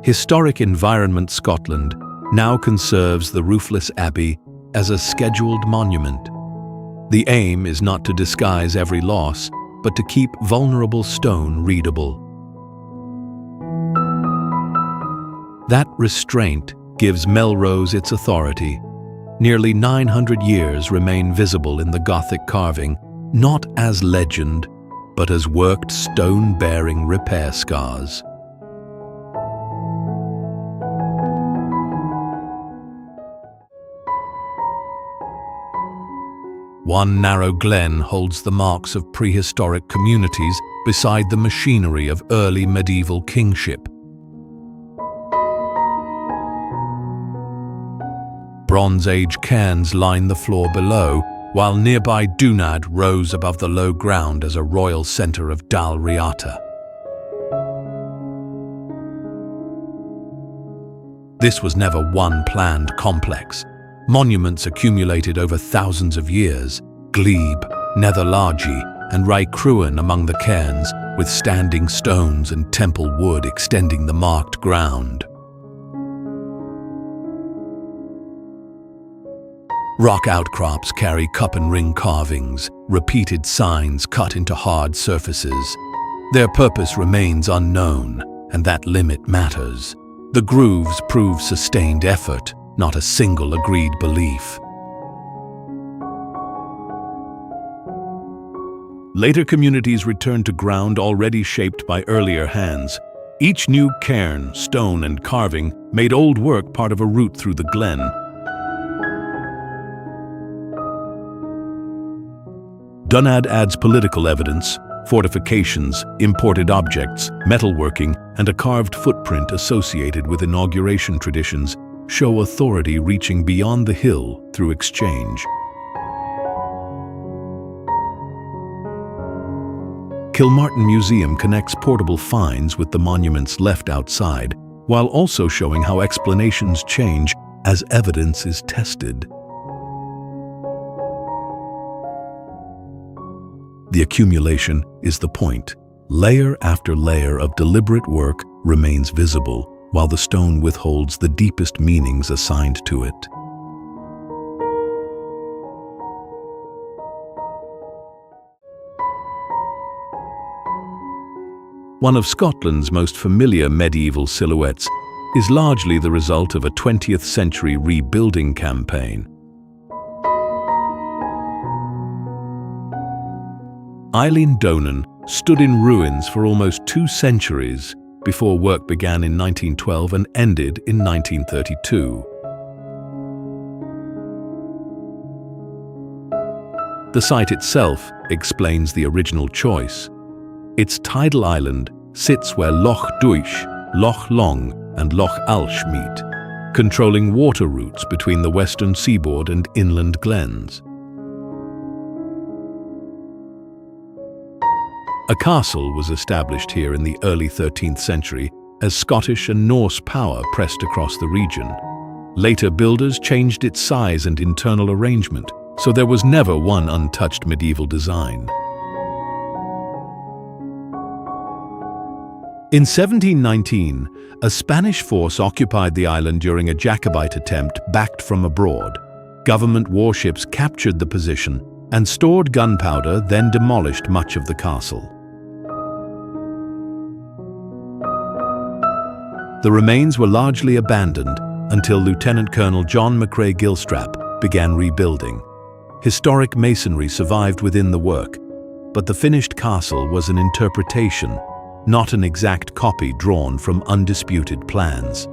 Historic Environment Scotland now conserves the roofless abbey as a scheduled monument. The aim is not to disguise every loss, but to keep vulnerable stone readable. That restraint gives Melrose its authority. Nearly 900 years remain visible in the Gothic carving, not as legend, but as worked stone-bearing repair scars. One narrow glen holds the marks of prehistoric communities beside the machinery of early medieval kingship. Bronze Age cairns line the floor below, while nearby Dunad rose above the low ground as a royal centre of Dal Riata. This was never one planned complex. Monuments accumulated over thousands of years, glebe, netherlargy, and Cuillin among the cairns, with standing stones and temple wood extending the marked ground. Rock outcrops carry cup and ring carvings, repeated signs cut into hard surfaces. Their purpose remains unknown, and that limit matters. The grooves prove sustained effort, not a single agreed belief. Later communities returned to ground already shaped by earlier hands. Each new cairn, stone, and carving made old work part of a route through the glen. Dunad adds political evidence, fortifications, imported objects, metalworking, and a carved footprint associated with inauguration traditions show authority reaching beyond the hill through exchange. Kilmartin Museum connects portable finds with the monuments left outside, while also showing how explanations change as evidence is tested. The accumulation is the point. Layer after layer of deliberate work remains visible, while the stone withholds the deepest meanings assigned to it. One of Scotland's most familiar medieval silhouettes is largely the result of a 20th century rebuilding campaign. Eilean Donan stood in ruins for almost 2 centuries before work began in 1912 and ended in 1932. The site itself explains the original choice. Its tidal island sits where Loch Duich, Loch Long, and Loch Alsh meet, controlling water routes between the western seaboard and inland glens. A castle was established here in the early 13th century as Scottish and Norse power pressed across the region. Later builders changed its size and internal arrangement, so there was never one untouched medieval design. In 1719, a Spanish force occupied the island during a Jacobite attempt backed from abroad. Government warships captured the position and stored gunpowder, then demolished much of the castle. The remains were largely abandoned until Lieutenant Colonel John McCrae Gilstrap began rebuilding. Historic masonry survived within the work, but the finished castle was an interpretation, not an exact copy drawn from undisputed plans.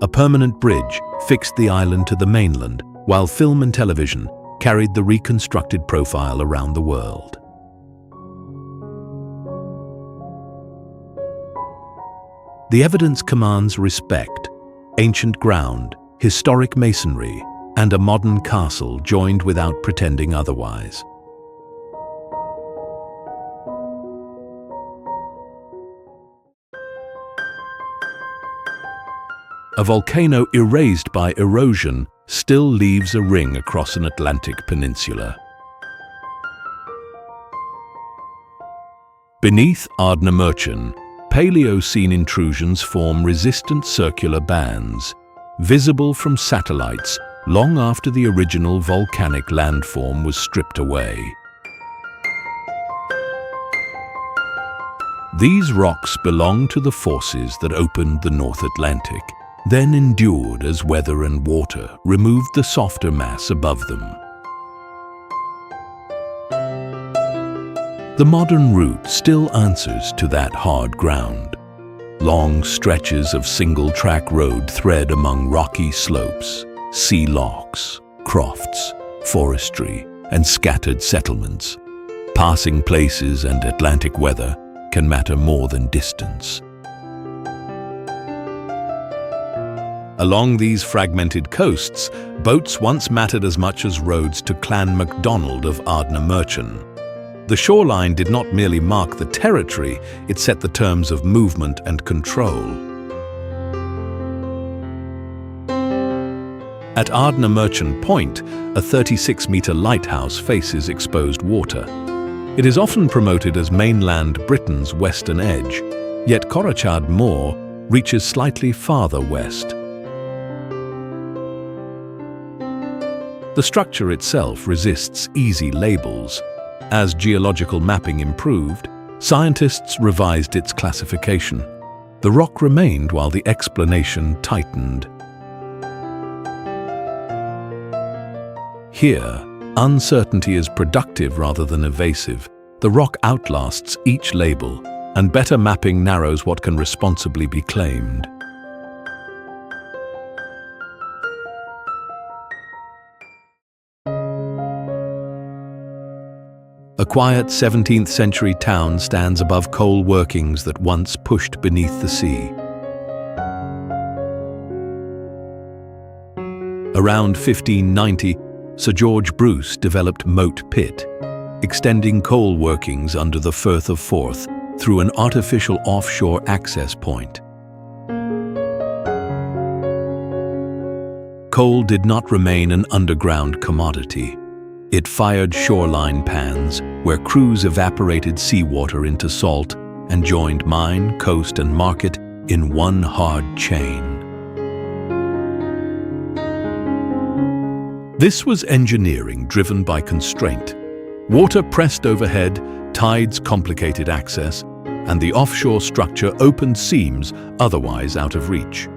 A permanent bridge fixed the island to the mainland, while film and television carried the reconstructed profile around the world. The evidence commands respect: ancient ground, historic masonry, and a modern castle joined without pretending otherwise. A volcano erased by erosion still leaves a ring across an Atlantic peninsula. Beneath Ardnamurchan, Paleocene intrusions form resistant circular bands, visible from satellites long after the original volcanic landform was stripped away. These rocks belong to the forces that opened the North Atlantic, then endured as weather and water removed the softer mass above them. The modern route still answers to that hard ground. Long stretches of single-track road thread among rocky slopes, sea lochs, crofts, forestry, and scattered settlements. Passing places and Atlantic weather can matter more than distance. Along these fragmented coasts, boats once mattered as much as roads to Clan MacDonald of Ardnamurchan. The shoreline did not merely mark the territory, it set the terms of movement and control. At Ardnamurchan Point, a 36-metre lighthouse faces exposed water. It is often promoted as mainland Britain's western edge, yet Corachad Moor reaches slightly farther west. The structure itself resists easy labels. As geological mapping improved, scientists revised its classification. The rock remained while the explanation tightened. Here, uncertainty is productive rather than evasive. The rock outlasts each label, and better mapping narrows what can responsibly be claimed. A quiet 17th century town stands above coal workings that once pushed beneath the sea. Around 1590, Sir George Bruce developed Moat Pit, extending coal workings under the Firth of Forth through an artificial offshore access point. Coal did not remain an underground commodity. It fired shoreline pans where crews evaporated seawater into salt and joined mine, coast, and market in one hard chain. This was engineering driven by constraint. Water pressed overhead, tides complicated access, and the offshore structure opened seams otherwise out of reach.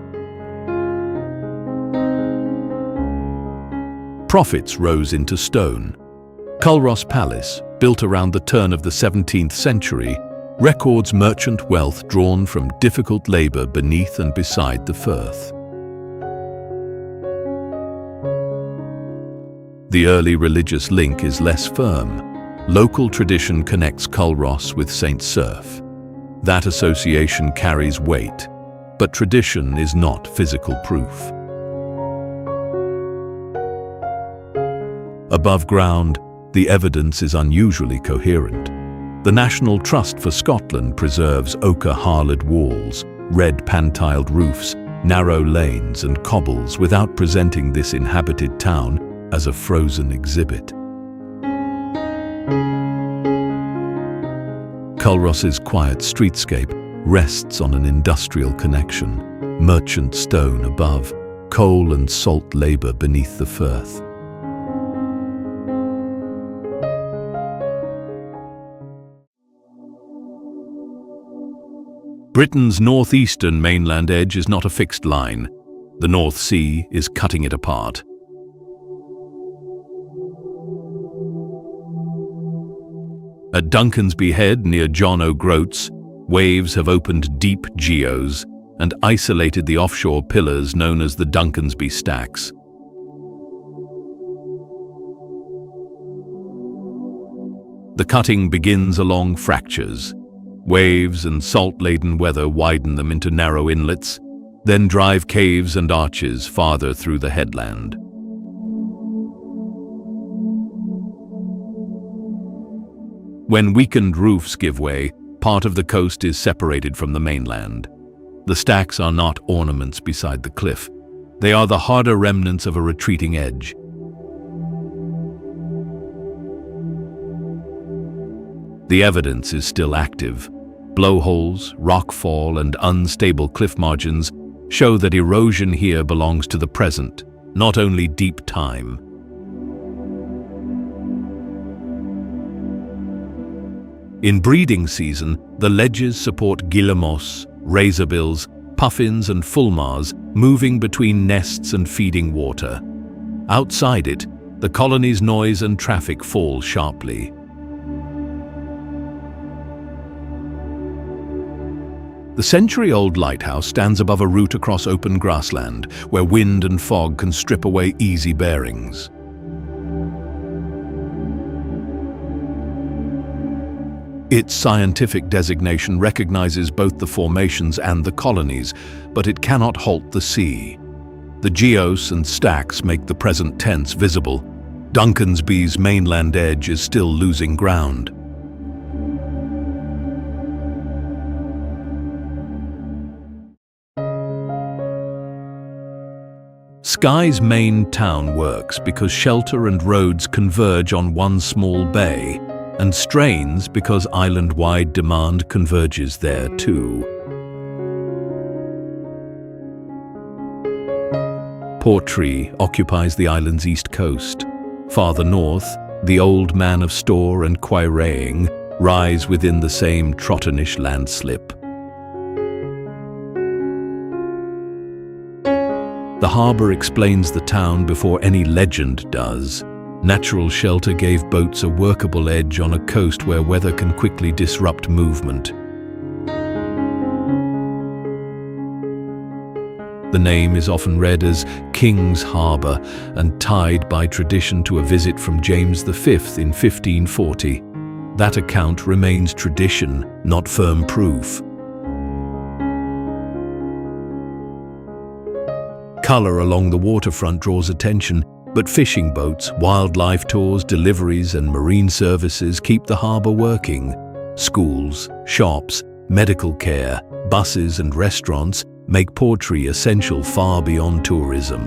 Profits rose into stone. Culross Palace, built around the turn of the 17th century, records merchant wealth drawn from difficult labor beneath and beside the Firth. The early religious link is less firm. Local tradition connects Culross with St. Cerf. That association carries weight, but tradition is not physical proof. Above ground, the evidence is unusually coherent. The National Trust for Scotland preserves ochre harled walls, red pantiled roofs, narrow lanes and cobbles without presenting this inhabited town as a frozen exhibit. Culross's quiet streetscape rests on an industrial connection, merchant stone above, coal and salt labour beneath the Firth. Britain's northeastern mainland edge is not a fixed line. The North Sea is cutting it apart. At Duncansby Head near John O'Groats, waves have opened deep geos and isolated the offshore pillars known as the Duncansby Stacks. The cutting begins along fractures. Waves and salt-laden weather widen them into narrow inlets, then drive caves and arches farther through the headland. When weakened roofs give way, part of the coast is separated from the mainland. The stacks are not ornaments beside the cliff. They are the harder remnants of a retreating edge. The evidence is still active. Blowholes, rockfall, and unstable cliff margins show that erosion here belongs to the present, not only deep time. In breeding season, the ledges support guillemots, razorbills, puffins, and fulmars moving between nests and feeding water. Outside it, the colony's noise and traffic fall sharply. The century-old lighthouse stands above a route across open grassland, where wind and fog can strip away easy bearings. Its scientific designation recognizes both the formations and the colonies, but it cannot halt the sea. The geos and stacks make the present tense visible. Duncansby's mainland edge is still losing ground. Skye's main town works because shelter and roads converge on one small bay, and strains because island-wide demand converges there too. Portree occupies the island's east coast. Farther north, the Old Man of Store and Cuillin rise within the same Trotternish landslip. The harbour explains the town before any legend does. Natural shelter gave boats a workable edge on a coast where weather can quickly disrupt movement. The name is often read as King's Harbour and tied by tradition to a visit from James V in 1540. That account remains tradition, not firm proof. Colour along the waterfront draws attention, but fishing boats, wildlife tours, deliveries and marine services keep the harbour working. Schools, shops, medical care, buses and restaurants make Portree essential far beyond tourism.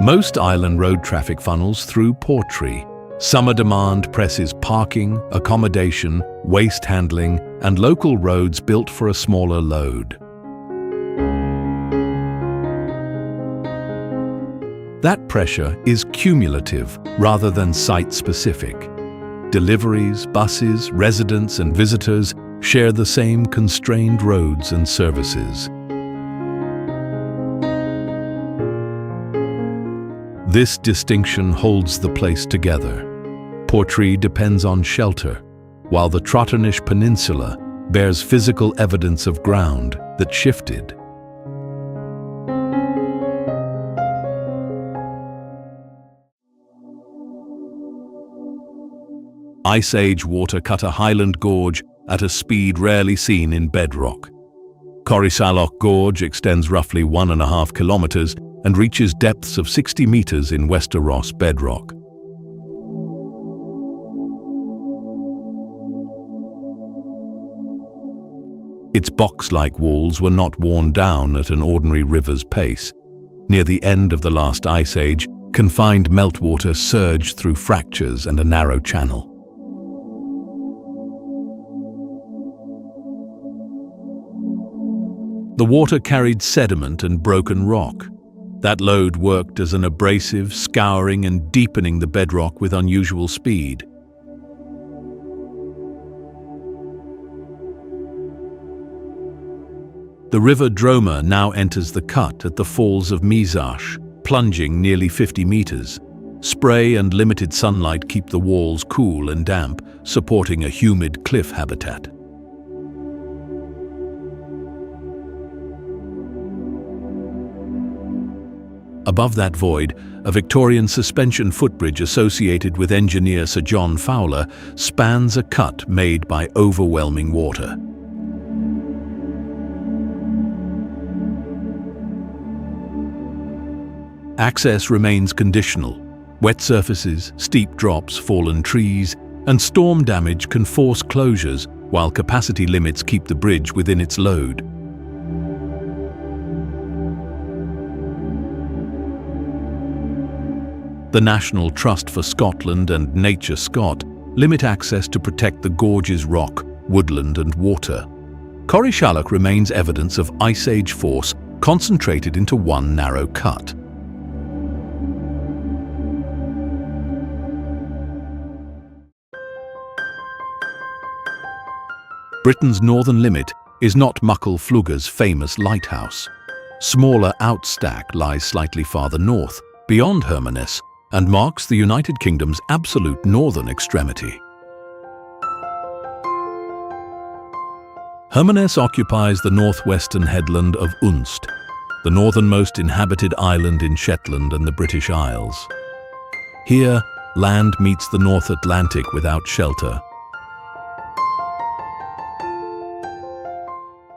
Most island road traffic funnels through Portree. Summer demand presses parking, accommodation, waste handling, and local roads built for a smaller load. That pressure is cumulative rather than site-specific. Deliveries, buses, residents, and visitors share the same constrained roads and services. This distinction holds the place together. Portree depends on shelter, while the Trotternish Peninsula bears physical evidence of ground that shifted. Ice Age water cut a highland gorge at a speed rarely seen in bedrock. Corrisalloch Gorge extends roughly 1.5 kilometers and reaches depths of 60 meters in Westeros bedrock. Its box-like walls were not worn down at an ordinary river's pace. Near the end of the last ice age, confined meltwater surged through fractures and a narrow channel. The water carried sediment and broken rock. That load worked as an abrasive, scouring and deepening the bedrock with unusual speed. The river Droma now enters the cut at the falls of Mizash, plunging nearly 50 meters. Spray and limited sunlight keep the walls cool and damp, supporting a humid cliff habitat. Above that void, a Victorian suspension footbridge associated with engineer Sir John Fowler spans a cut made by overwhelming water. Access remains conditional. Wet surfaces, steep drops, fallen trees, and storm damage can force closures, while capacity limits keep the bridge within its load. The National Trust for Scotland and Nature Scot limit access to protect the gorge's rock, woodland and water. Corrishalloch remains evidence of Ice Age force concentrated into one narrow cut. Britain's northern limit is not Muckle Flugga's famous lighthouse. Smaller Outstack lies slightly farther north, beyond Hermanus, and marks the United Kingdom's absolute northern extremity. Hermanus occupies the northwestern headland of Unst, the northernmost inhabited island in Shetland and the British Isles. Here, land meets the North Atlantic without shelter.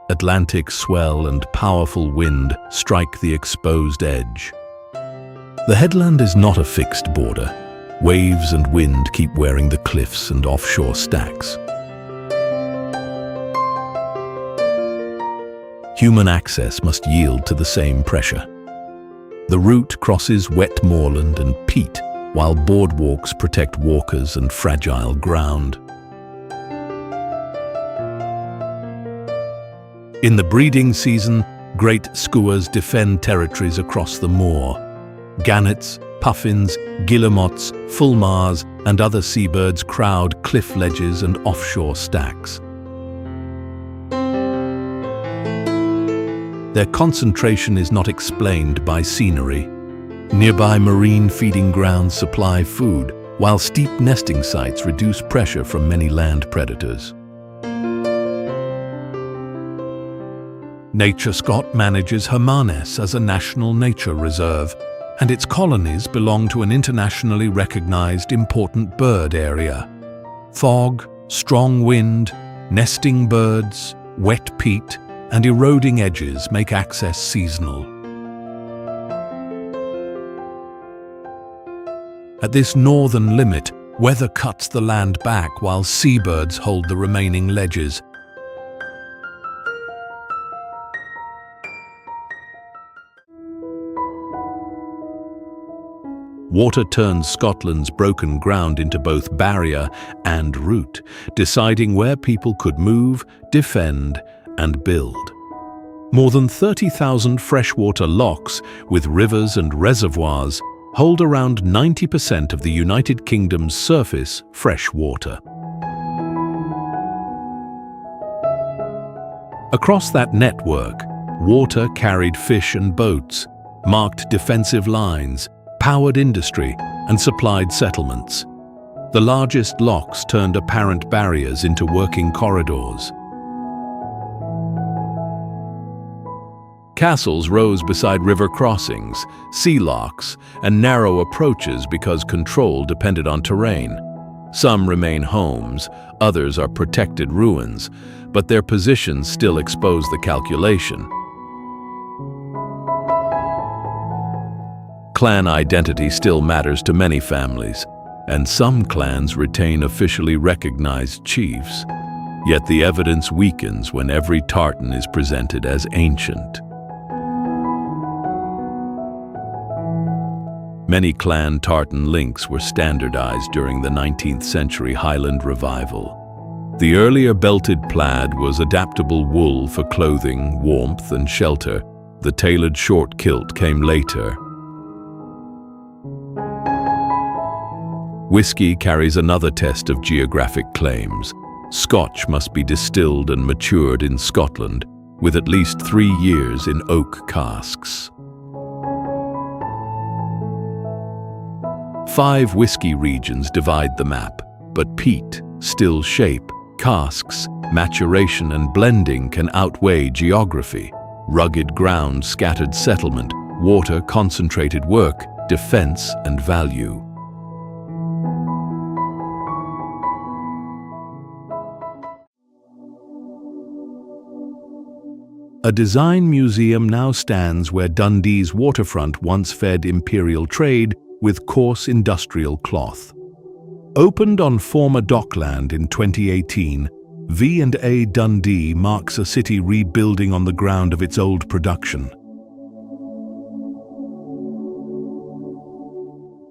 Atlantic swell and powerful wind strike the exposed edge. The headland is not a fixed border. Waves and wind keep wearing the cliffs and offshore stacks. Human access must yield to the same pressure. The route crosses wet moorland and peat, while boardwalks protect walkers and fragile ground. In the breeding season, great skuas defend territories across the moor. Gannets, puffins, guillemots, fulmars, and other seabirds crowd cliff ledges and offshore stacks. Their concentration is not explained by scenery. Nearby marine feeding grounds supply food, while steep nesting sites reduce pressure from many land predators. Nature Scot manages Hermanus as a national nature reserve, and its colonies belong to an internationally recognized important bird area. Fog, strong wind, nesting birds, wet peat, and eroding edges make access seasonal. At this northern limit, weather cuts the land back while seabirds hold the remaining ledges. Water turns Scotland's broken ground into both barrier and route, deciding where people could move, defend, and build. More than 30,000 freshwater lochs, with rivers and reservoirs, hold around 90% of the United Kingdom's surface fresh water. Across that network, water carried fish and boats, marked defensive lines, powered industry, and supplied settlements. The largest lochs turned apparent barriers into working corridors. Castles rose beside river crossings, sea locks, and narrow approaches because control depended on terrain. Some remain homes, others are protected ruins, but their positions still expose the calculation. Clan identity still matters to many families, and some clans retain officially recognized chiefs. Yet the evidence weakens when every tartan is presented as ancient. Many clan tartan links were standardized during the 19th century Highland revival. The earlier belted plaid was adaptable wool for clothing, warmth, and shelter. The tailored short kilt came later. Whiskey carries another test of geographic claims. Scotch must be distilled and matured in Scotland, with at least 3 years in oak casks. 5 whiskey regions divide the map, but peat, still shape, casks, maturation and blending can outweigh geography, rugged ground, scattered settlement, water, concentrated work, defense and value. A design museum now stands where Dundee's waterfront once fed imperial trade with coarse industrial cloth. Opened on former dockland in 2018, V&A Dundee marks a city rebuilding on the ground of its old production.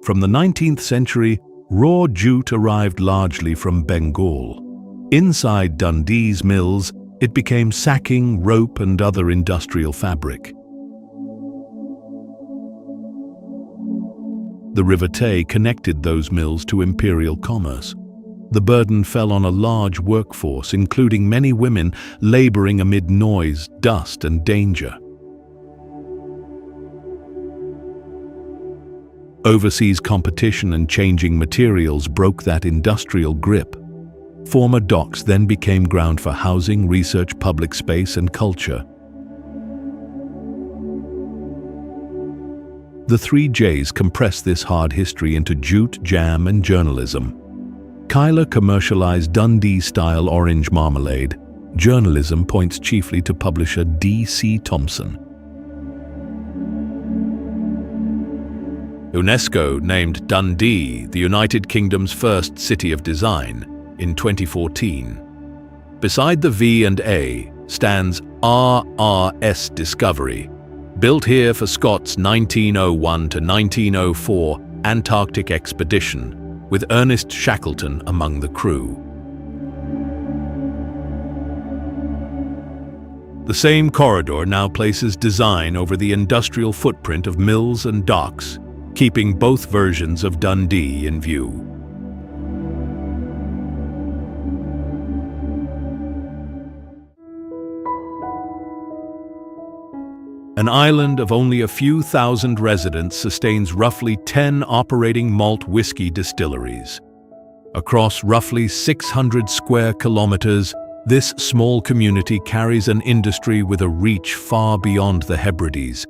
From the 19th century, raw jute arrived largely from Bengal. Inside Dundee's mills, it became sacking, rope and other industrial fabric. The River Tay connected those mills to imperial commerce. The burden fell on a large workforce, including many women laboring amid noise, dust and danger. Overseas competition and changing materials broke that industrial grip. Former docks then became ground for housing, research, public space and culture. The 3 J's compress this hard history into jute, jam and journalism. Kyla commercialized Dundee-style orange marmalade. Journalism points chiefly to publisher D.C. Thompson. UNESCO named Dundee the United Kingdom's first city of design in 2014. Beside the V&A stands RRS Discovery, built here for Scott's 1901 to 1904 Antarctic expedition, with Ernest Shackleton among the crew. The same corridor now places design over the industrial footprint of mills and docks, keeping both versions of Dundee in view. An island of only a few thousand residents sustains roughly 10 operating malt whiskey distilleries. Across roughly 600 square kilometers, this small community carries an industry with a reach far beyond the Hebrides.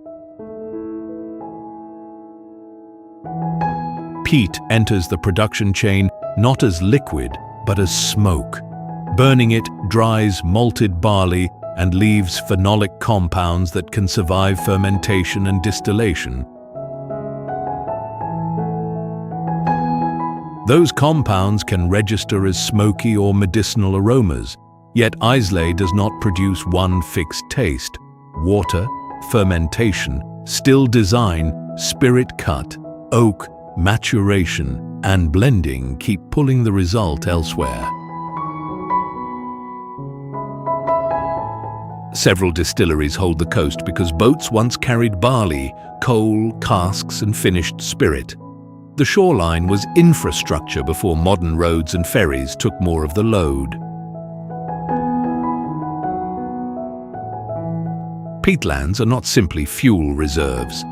Peat enters the production chain not as liquid, but as smoke. Burning it dries malted barley and leaves phenolic compounds that can survive fermentation and distillation. Those compounds can register as smoky or medicinal aromas, yet Islay does not produce one fixed taste. Water, fermentation, still design, spirit cut, oak, maturation, and blending keep pulling the result elsewhere. Several distilleries hold the coast because boats once carried barley, coal, casks, and finished spirit. The shoreline was infrastructure before modern roads and ferries took more of the load. Peatlands are not simply fuel reserves.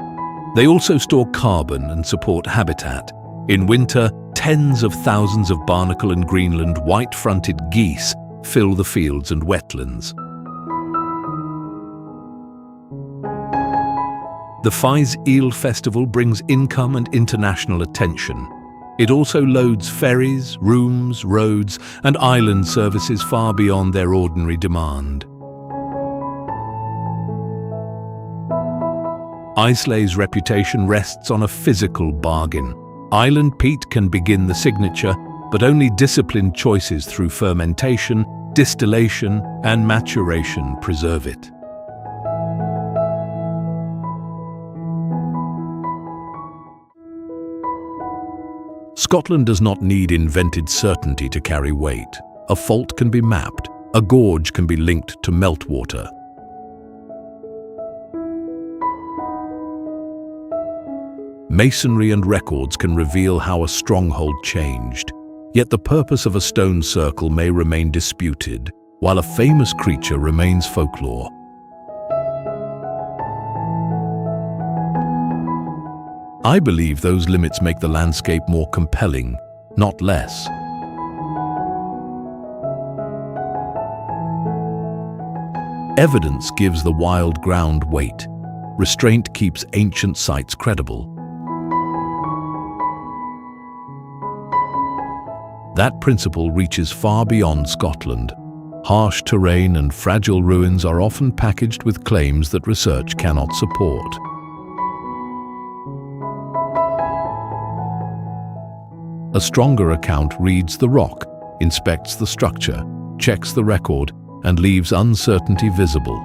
They also store carbon and support habitat. In winter, tens of thousands of barnacle and Greenland white-fronted geese fill the fields and wetlands. The Fais Eel Festival brings income and international attention. It also loads ferries, rooms, roads, and island services far beyond their ordinary demand. Islay's reputation rests on a physical bargain. Island peat can begin the signature, but only disciplined choices through fermentation, distillation, and maturation preserve it. Scotland does not need invented certainty to carry weight. A fault can be mapped, a gorge can be linked to meltwater. Masonry and records can reveal how a stronghold changed, yet the purpose of a stone circle may remain disputed, while a famous creature remains folklore. I believe those limits make the landscape more compelling, not less. Evidence gives the wild ground weight. Restraint keeps ancient sites credible. That principle reaches far beyond Scotland. Harsh terrain and fragile ruins are often packaged with claims that research cannot support. A stronger account reads the rock, inspects the structure, checks the record, and leaves uncertainty visible.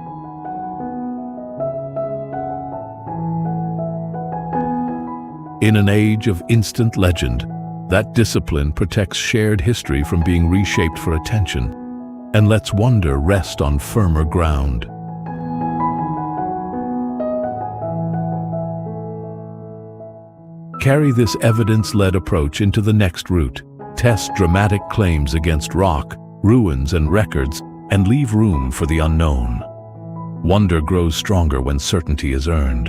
In an age of instant legend, that discipline protects shared history from being reshaped for attention and lets wonder rest on firmer ground. Carry this evidence-led approach into the next route. Test dramatic claims against rock, ruins, and records, and leave room for the unknown. Wonder grows stronger when certainty is earned.